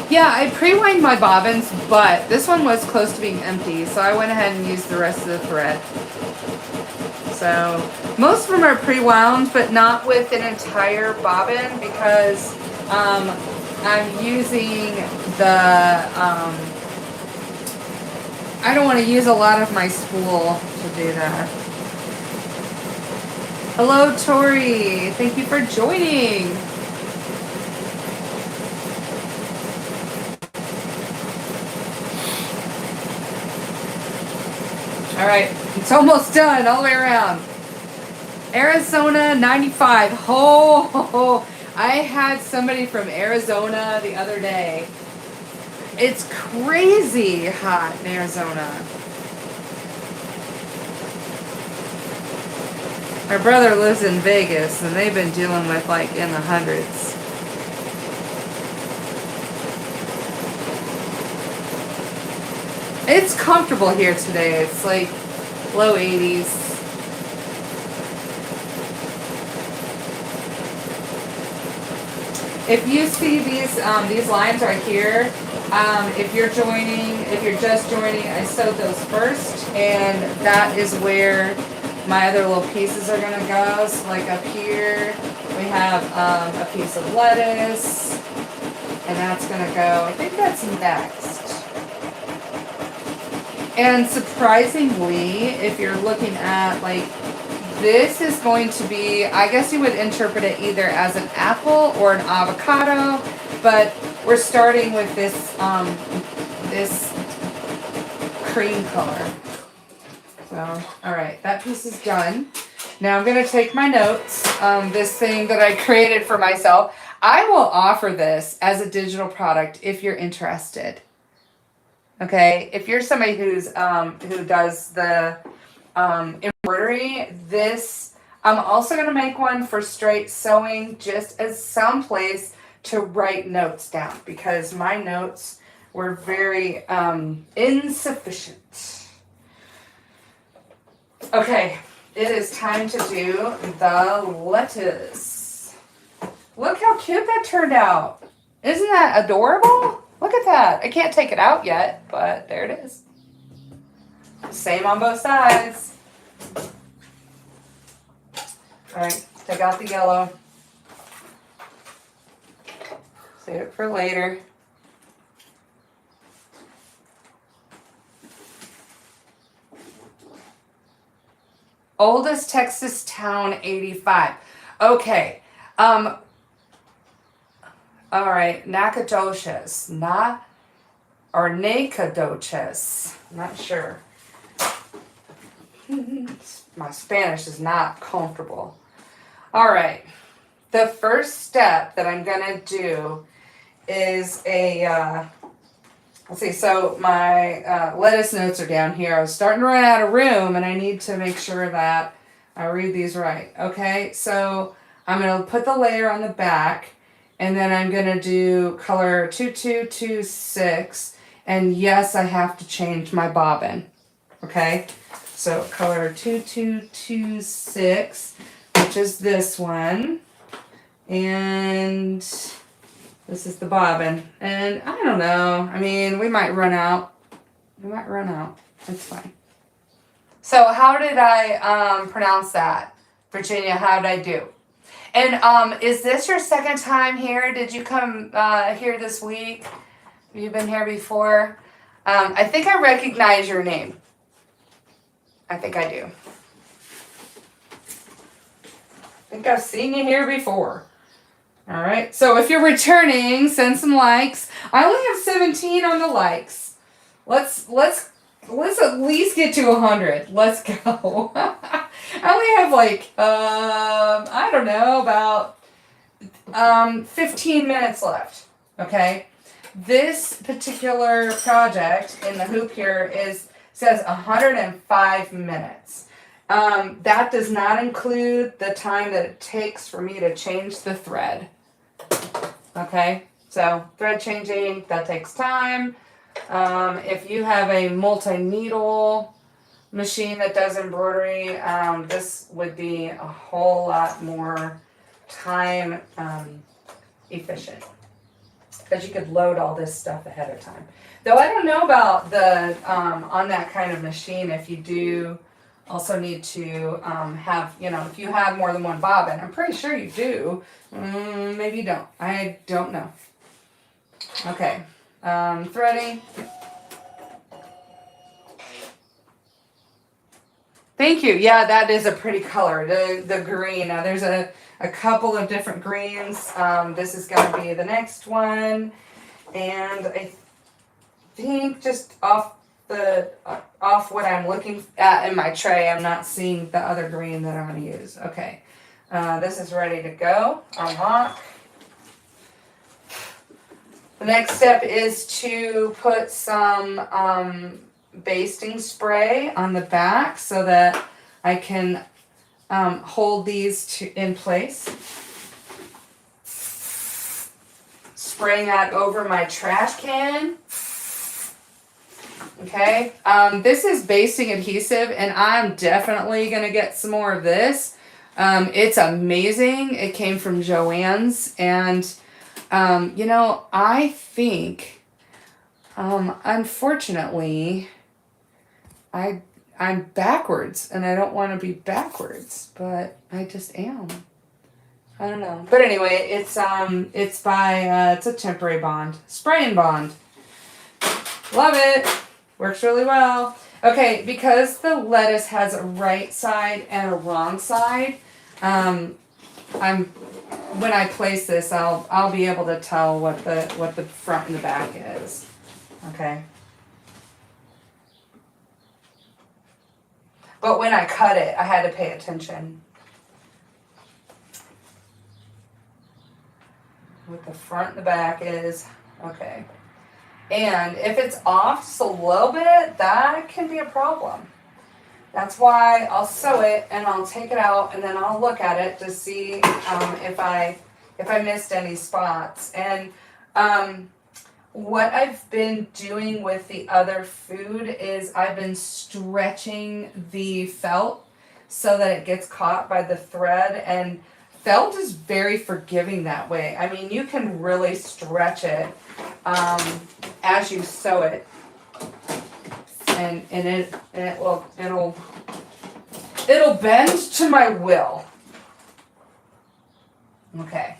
Yeah, I pre-wind my bobbins, but this one was close to being empty, so I went ahead and used the rest of the thread. So most of them are pre-wound, but not with an entire bobbin because I'm using the, I don't want to use a lot of my spool to do that. Hello, Tori. Thank you for joining. All right, it's almost done all the way around. Arizona 95. Oh, I had somebody from Arizona the other day. It's crazy hot in Arizona. My brother lives in Vegas and they've been dealing with like in the hundreds. It's comfortable here today. It's like low 80s. If you see these lines right here, if you're just joining, I sewed those first, and that is where my other little pieces are gonna go. So like up here, we have a piece of lettuce, and that's gonna go. I think that's next. And surprisingly, if you're looking at like, this is going to be, I guess you would interpret it either as an apple or an avocado, but we're starting with this, this cream color. So, all right, that piece is done. Now I'm gonna take my notes, this thing that I created for myself. I will offer this as a digital product if you're interested. Okay, if you're somebody who's who does the embroidery, this I'm also gonna make one for straight sewing, just as some place to write notes down because my notes were very insufficient. Okay, it is time to do the lettuce. Look how cute that turned out. Isn't that adorable? Look at that. I can't take it out yet, but there it is. Same on both sides. All right, take out the yellow. Save it for later. Oldest Texas town, 85. Okay. All right, Nacogdoches, Nacogdoches, not sure. My Spanish is not comfortable. All right, the first step that I'm gonna do is let's see, so my lettuce notes are down here. I was starting to run out of room and I need to make sure that I read these right. Okay, so I'm gonna put the layer on the back. And then I'm going to do color 2226. And yes, I have to change my bobbin. Okay? So color 2226, which is this one. And this is the bobbin. And I don't know. I mean, we might run out. We might run out. It's fine. So how did I pronounce that? Virginia, how did I do? And is this your second time here? Did you come here this week? Have you been here before? I think I recognize your name. I think I do. I think I've seen you here before. All right. So if you're returning, send some likes. I only have 17 on the likes. Let's at least get to 100. Let's go. I only have like I don't know, about 15 minutes left. Okay. This particular project in the hoop here says 105 minutes. That does not include the time that it takes for me to change the thread. Okay, so thread changing, that takes time. If you have a multi-needle machine that does embroidery, this would be a whole lot more time efficient, because you could load all this stuff ahead of time. Though I don't know about the on that kind of machine, if you do also need to have, if you have more than one bobbin. I'm pretty sure you do. Maybe you don't. I don't know. Okay. Threading. Thank you. Yeah, that is a pretty color. The green. Now there's a couple of different greens. This is going to be the next one. And I think just off what I'm looking at in my tray, I'm not seeing the other green that I'm going to use. Okay. This is ready to go. Unlock. The next step is to put some basting spray on the back so that I can hold these in place. Spraying that over my trash can. Okay, this is basting adhesive, and I'm definitely going to get some more of this. It's amazing. It came from Joann's, and I think, unfortunately, I'm backwards, and I don't want to be backwards, but I just am. I don't know. But anyway, it's by, it's a temporary bond. Spray and bond. Love it. Works really well. Okay, because the lettuce has a right side and a wrong side, when I place this, I'll be able to tell what the front and the back is. Okay. But when I cut it, I had to pay attention. What the front and the back is. Okay. And if it's off just a little bit, that can be a problem. That's why I'll sew it and I'll take it out and then I'll look at it to see if I missed any spots. And what I've been doing with the other food is I've been stretching the felt so that it gets caught by the thread, and felt is very forgiving that way. I mean, you can really stretch it as you sew it, and it'll bend to my will. Okay.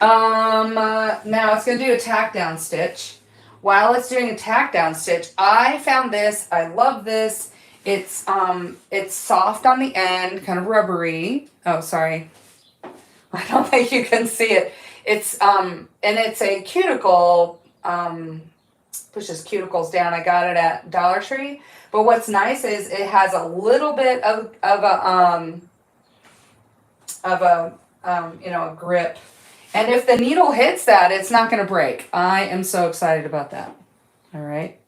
Now it's gonna do a tack down stitch. While it's doing a tack down stitch, I found this. I love this. It's soft on the end, kind of rubbery. Oh, sorry. I don't think you can see it. It's and it's a cuticle, pushes cuticles down. I got it at Dollar Tree. But what's nice is it has a little bit of a grip. And if the needle hits that, it's not going to break. I am so excited about that. All right.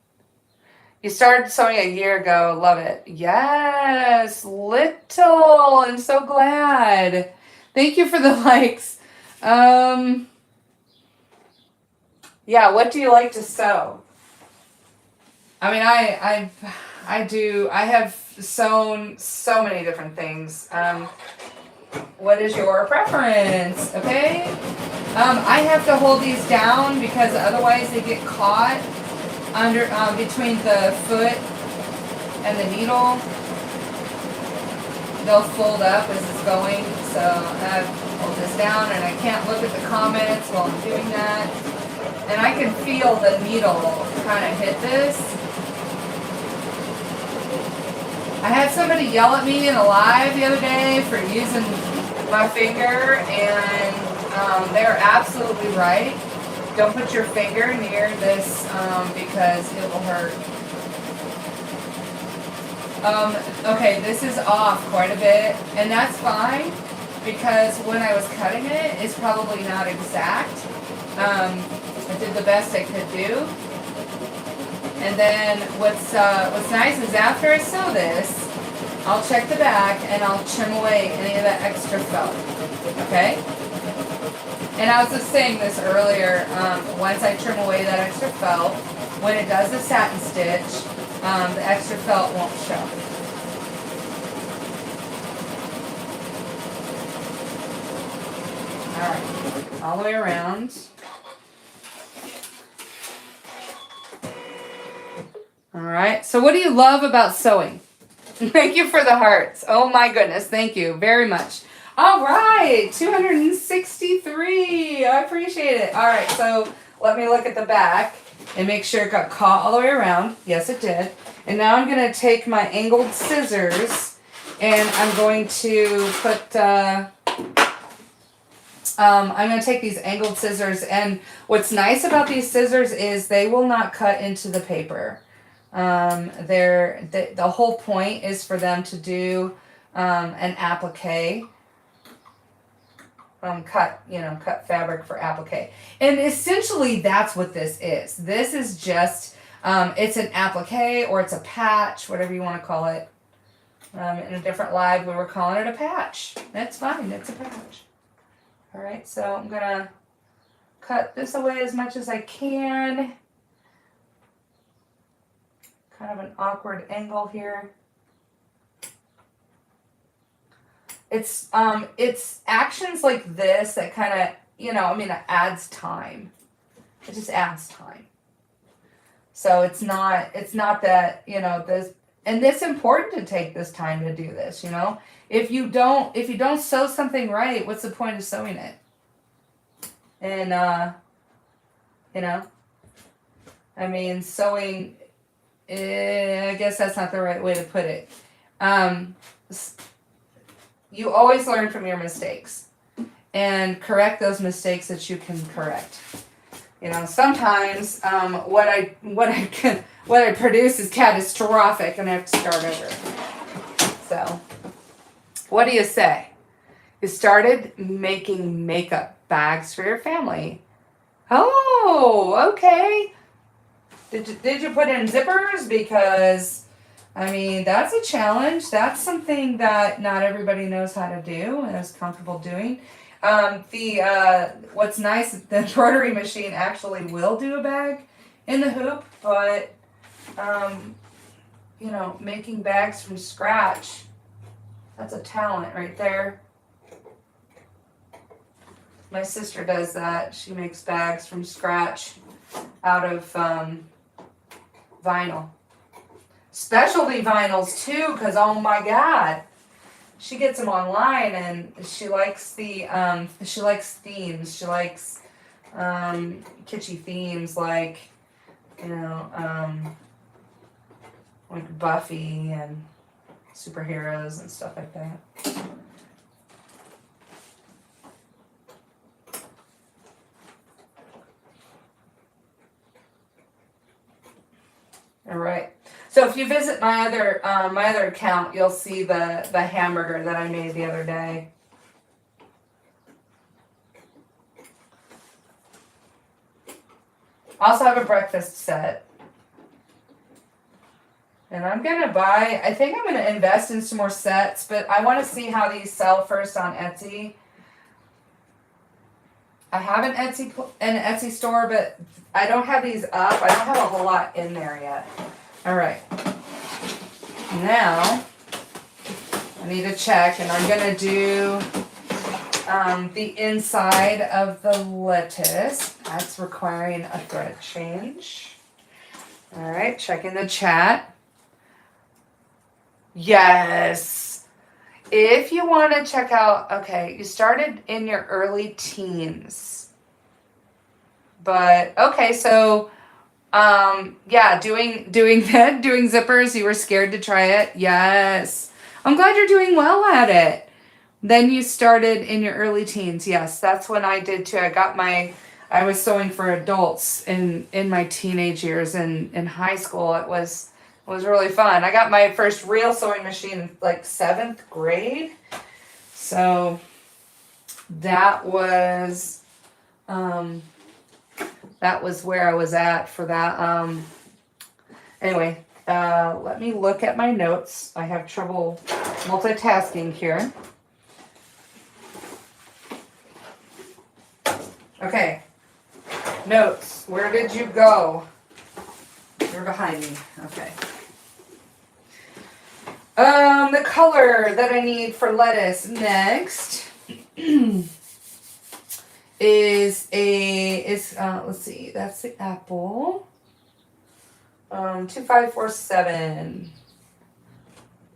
You started sewing a year ago. Love it. Yes, little. I'm so glad. Thank you for the likes. Yeah, what do you like to sew? I mean, I have sewn so many different things. What is your preference? Okay. I have to hold these down because otherwise they get caught under between the foot and the needle. They'll fold up as it's going, so I hold this down and I can't look at the comments while I'm doing that. And I can feel the needle kind of hit this. I had somebody yell at me in a live the other day for using my finger, and they're absolutely right. Don't put your finger near this because it will hurt. Okay, this is off quite a bit, and that's fine because when I was cutting it, it's probably not exact. I did the best I could do. And then what's nice is after I sew this, I'll check the back and I'll trim away any of that extra felt. Okay? And I was just saying this earlier, once I trim away that extra felt, when it does the satin stitch, the extra felt won't show. Alright, all the way around. Alright, so what do you love about sewing? Thank you for the hearts. Oh my goodness, thank you very much. Alright, 263. I appreciate it. Alright, so let me look at the back and make sure it got caught all the way around. Yes, it did. And now I'm going to take my angled scissors and I'm going to put, I'm going to take these angled scissors, and what's nice about these scissors is they will not cut into the paper. The whole point is for them to do an applique. Cut fabric for applique. And essentially that's what this is. This is just, it's an applique or it's a patch, whatever you want to call it. In a different live, we were calling it a patch. That's fine, it's a patch. Alright, so I'm going to cut this away as much as I can. Kind of an awkward angle here. It's actions like this that kind of, it adds time. It just adds time. So it's not that, this, and it's important to take this time to do this, If you don't sew something right, what's the point of sewing it? And, sewing, I guess that's not the right way to put it. You always learn from your mistakes and correct those mistakes that you can correct. Sometimes what I produce is catastrophic and I have to start over. So, what do you say? You started making makeup bags for your family. Oh, okay. Did you put in zippers? Because that's a challenge. That's something that not everybody knows how to do and is comfortable doing. What's nice, the embroidery machine actually will do a bag in the hoop, but, making bags from scratch, that's a talent right there. My sister does that. She makes bags from scratch out of vinyl. Specialty vinyls too, because oh my god, she gets them online and she likes themes. She likes kitschy themes like like Buffy and superheroes and stuff like that. All right. So if you visit my other account, you'll see the hamburger that I made the other day. I also have a breakfast set. And I think I'm going to invest in some more sets, but I want to see how these sell first on Etsy. I have an Etsy store, but I don't have these up. I don't have a whole lot in there yet. All right. Now I need to check, and I'm gonna do the inside of the lettuce. That's requiring a thread change. All right, checking the chat. Yes. If you want to check out, okay, you started in your early teens. But okay, so yeah, doing that, doing zippers, you were scared to try it. Yes. I'm glad you're doing well at it. Then you started in your early teens. Yes, that's when I did too. I was sewing for adults in my teenage years in high school. It was really fun. I got my first real sewing machine in like 7th grade. So that was where I was at for that. Anyway, let me look at my notes. I have trouble multitasking here. Okay, notes. Where did you go? You're behind me. Okay. The color that I need for lettuce next is let's see, that's the apple. 2547.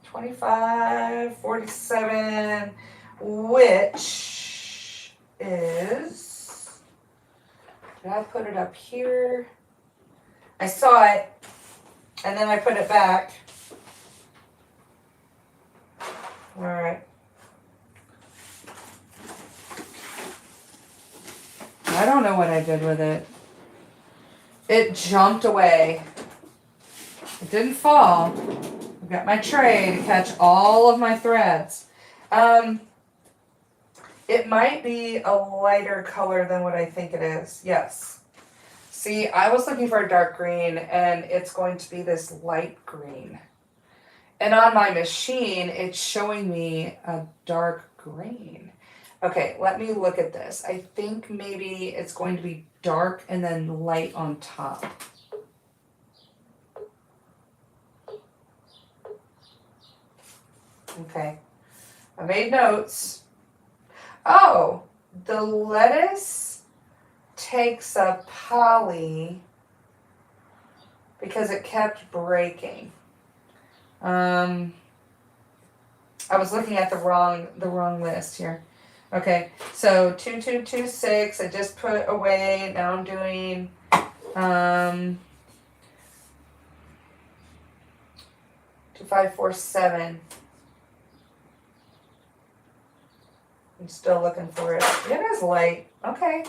2547, which is, did I put it up here? I saw it, and then I put it back. All right. I don't know what I did with it. It jumped away. It didn't fall. I've got my tray to catch all of my threads. It might be a lighter color than what I think it is. Yes. See, I was looking for a dark green, and it's going to be this light green. And on my machine, it's showing me a dark green. Okay, let me look at this. I think maybe it's going to be dark and then light on top. Okay, I made notes. Oh, the lettuce takes a poly because it kept breaking. I was looking at the wrong list here. Okay, so 2226 I just put away. Now I'm doing 2547. I'm still looking for it. It is light. Okay.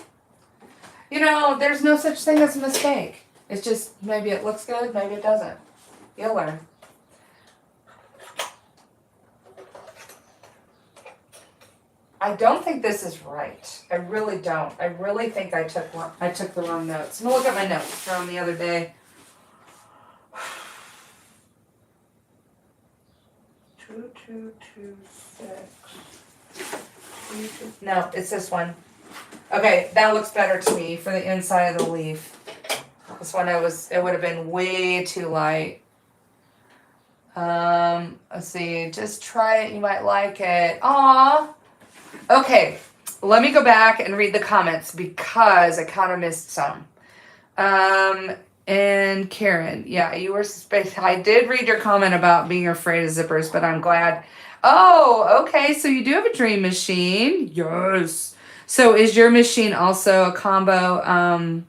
You know, there's no such thing as a mistake. It's just maybe it looks good, maybe it doesn't. You'll learn. I don't think this is right. I really don't. I really think I took the wrong notes. I'm gonna look at my notes from the other day. 2226. No, it's this one. Okay, that looks better to me for the inside of the leaf. This one it would have been way too light. Let's see. Just try it. You might like it. Aw. Okay, let me go back and read the comments because I kind of missed some. And Karen, yeah, you were I did read your comment about being afraid of zippers, but I'm glad. Oh, okay, so you do have a dream machine. Yes. So is your machine also a combo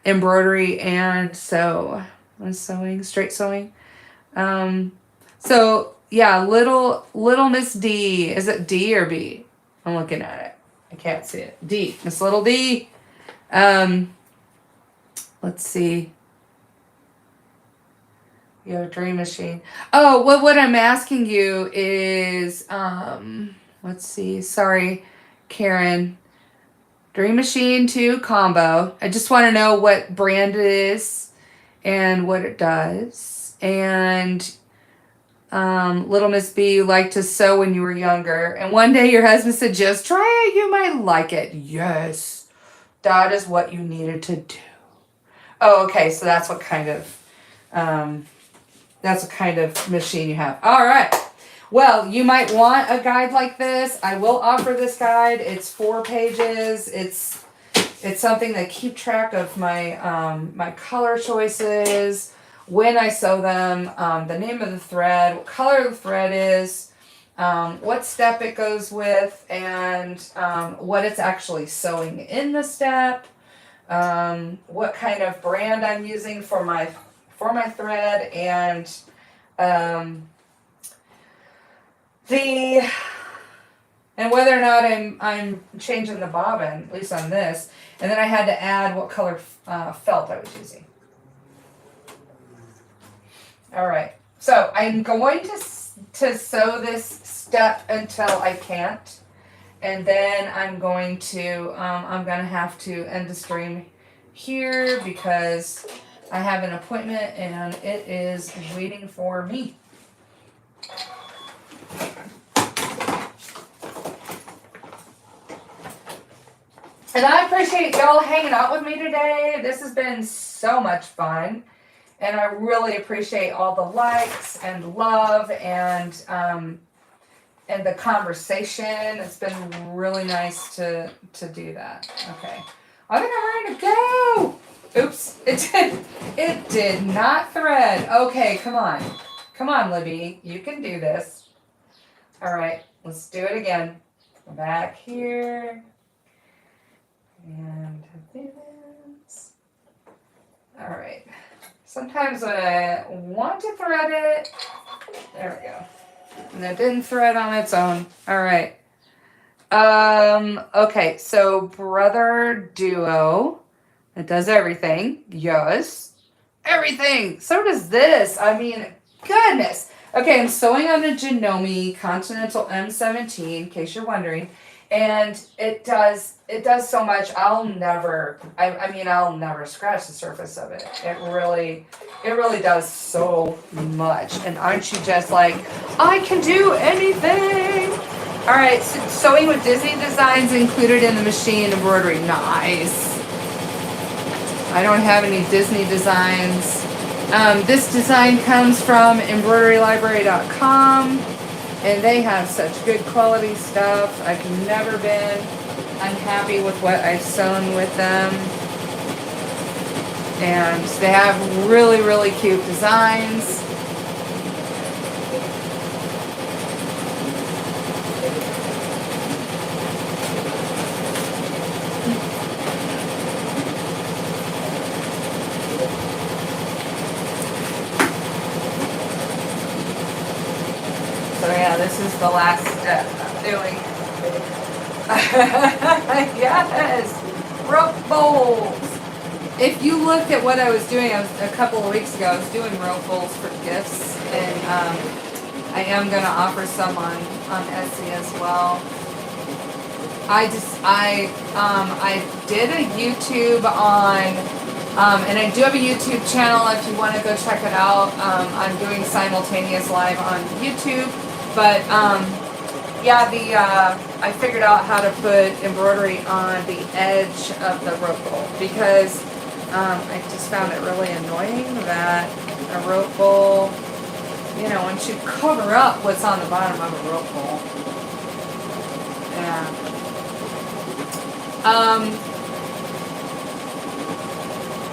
embroidery and sewing, straight sewing? So yeah, little Miss D. Is it D or B? I'm looking at it. I can't see it. D. Miss Little D. Let's see. You have a dream machine. Oh, well, what I'm asking you is, let's see. Sorry, Karen. Dream Machine 2 combo. I just want to know what brand it is and what it does. And Little Miss B, you liked to sew when you were younger. And one day your husband said, just try it. You might like it. Yes. That is what you needed to do. Oh, okay. So that's what kind of machine you have. All right. Well, you might want a guide like this. I will offer this guide. It's 4 pages. It's something that keep track of my my color choices, when I sew them, the name of the thread, what color the thread is, what step it goes with, and what it's actually sewing in the step, what kind of brand I'm using for my thread, and whether or not I'm changing the bobbin, at least on this. And then I had to add what color felt I was using. All right, so I'm going to sew this step until I can't, and then I'm going to have to end the stream here because I have an appointment and it is waiting for me. And I appreciate y'all hanging out with me today. This has been so much fun. And I really appreciate all the likes and love and the conversation. It's been really nice to do that. Okay. I think I'm ready to go. Oops. It did not thread. Okay, come on. Come on, Libby. You can do this. All right. Let's do it again. Go back here. And do this. All right. Sometimes when I want to thread it, there we go. And it didn't thread on its own. All right. Okay, so Brother Duo, it does everything. Yes. Everything. So does this. I mean, goodness. Okay, I'm sewing on a Janome Continental M17, in case you're wondering. And it does so much. I'll never scratch the surface of it. It really does so much. And aren't you just like, I can do anything? All right, so sewing with Disney designs included in the machine embroidery. Nice. I don't have any Disney designs. This design comes from embroiderylibrary.com. And they have such good quality stuff. I've never been unhappy with what I've sewn with them. And they have really, really cute designs. So yeah, this is the last step I'm doing. Yes! Rope bowls! If you looked at what I was doing, a couple of weeks ago, I was doing rope bowls for gifts, and I am going to offer some on Etsy as well. I did a YouTube on, and I do have a YouTube channel if you want to go check it out. I'm doing simultaneous live on YouTube. But, yeah, I figured out how to put embroidery on the edge of the rope bowl because I just found it really annoying that a rope bowl, you know, once you cover up what's on the bottom of a rope bowl. Yeah.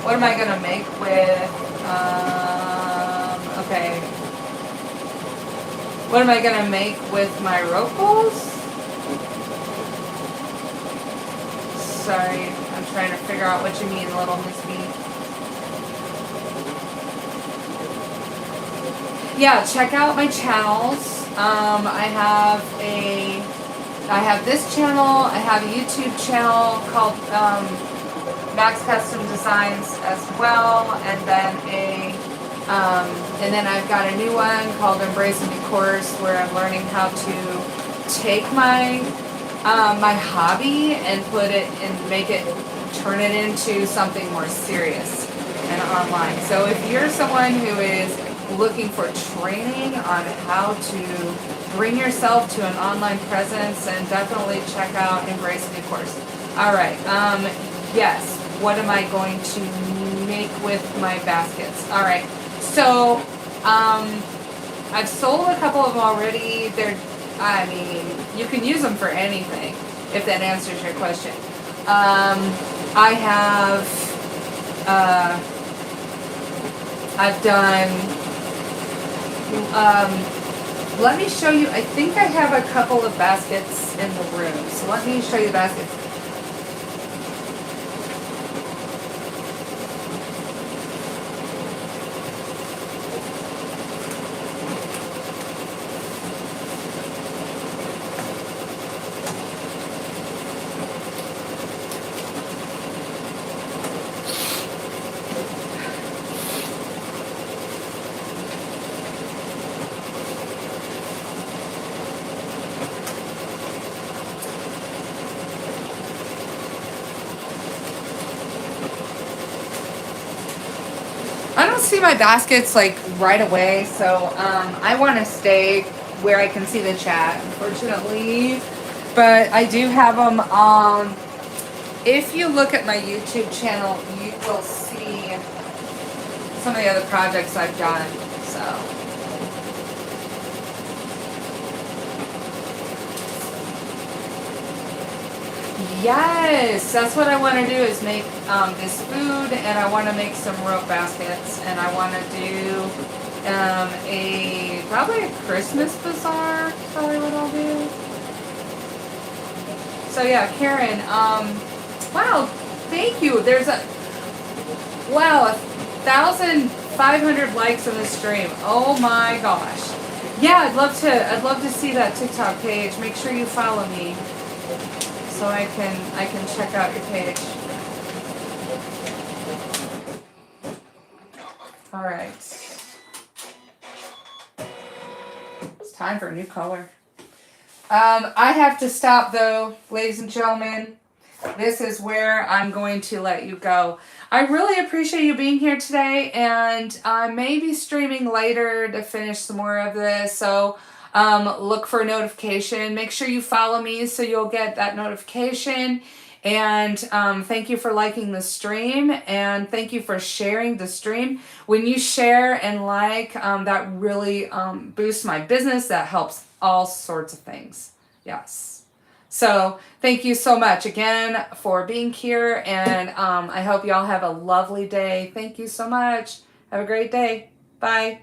What am I going to make with, okay. What am I going to make with my rope bowls? Sorry, I'm trying to figure out what you mean, little Miss B. Yeah, check out my channels. I have this channel. I have a YouTube channel called Max Custom Designs as well, and then I've got a new one called Embrace a New Course where I'm learning how to take my my hobby and put it and turn it into something more serious and online. So if you're someone who is looking for training on how to bring yourself to an online presence, then definitely check out Embrace a New Course. All right. Yes. What am I going to make with my baskets? All right. So, I've sold a couple of them already. I mean, you can use them for anything, if that answers your question. I have, uh, I've done, let me show you, I think I have a couple of baskets in the room. So let me show you the baskets. I don't see my baskets like right away, so I want to stay where I can see the chat, unfortunately. But I do have them. If you look at my YouTube channel, you will see some of the other projects I've done. So. Yes, that's what I want to do is make this food, and I want to make some rope baskets, and I want to do probably a Christmas bazaar. Probably what I'll do. So yeah, Karen. Wow, thank you. There's 1,500 likes on the stream. Oh my gosh. Yeah, I'd love to see that TikTok page. Make sure you follow me, so I can check out your page. All right. It's time for a new color. I have to stop though, ladies and gentlemen. This is where I'm going to let you go. I really appreciate you being here today, and I may be streaming later to finish some more of this. So look for a notification. Make sure you follow me so you'll get that notification. And thank you for liking the stream, and thank you for sharing the stream. When you share and like, that really boosts my business. That helps all sorts of things. Yes. So thank you so much again for being here, and I hope y'all have a lovely day. Thank you so much. Have a great day. Bye.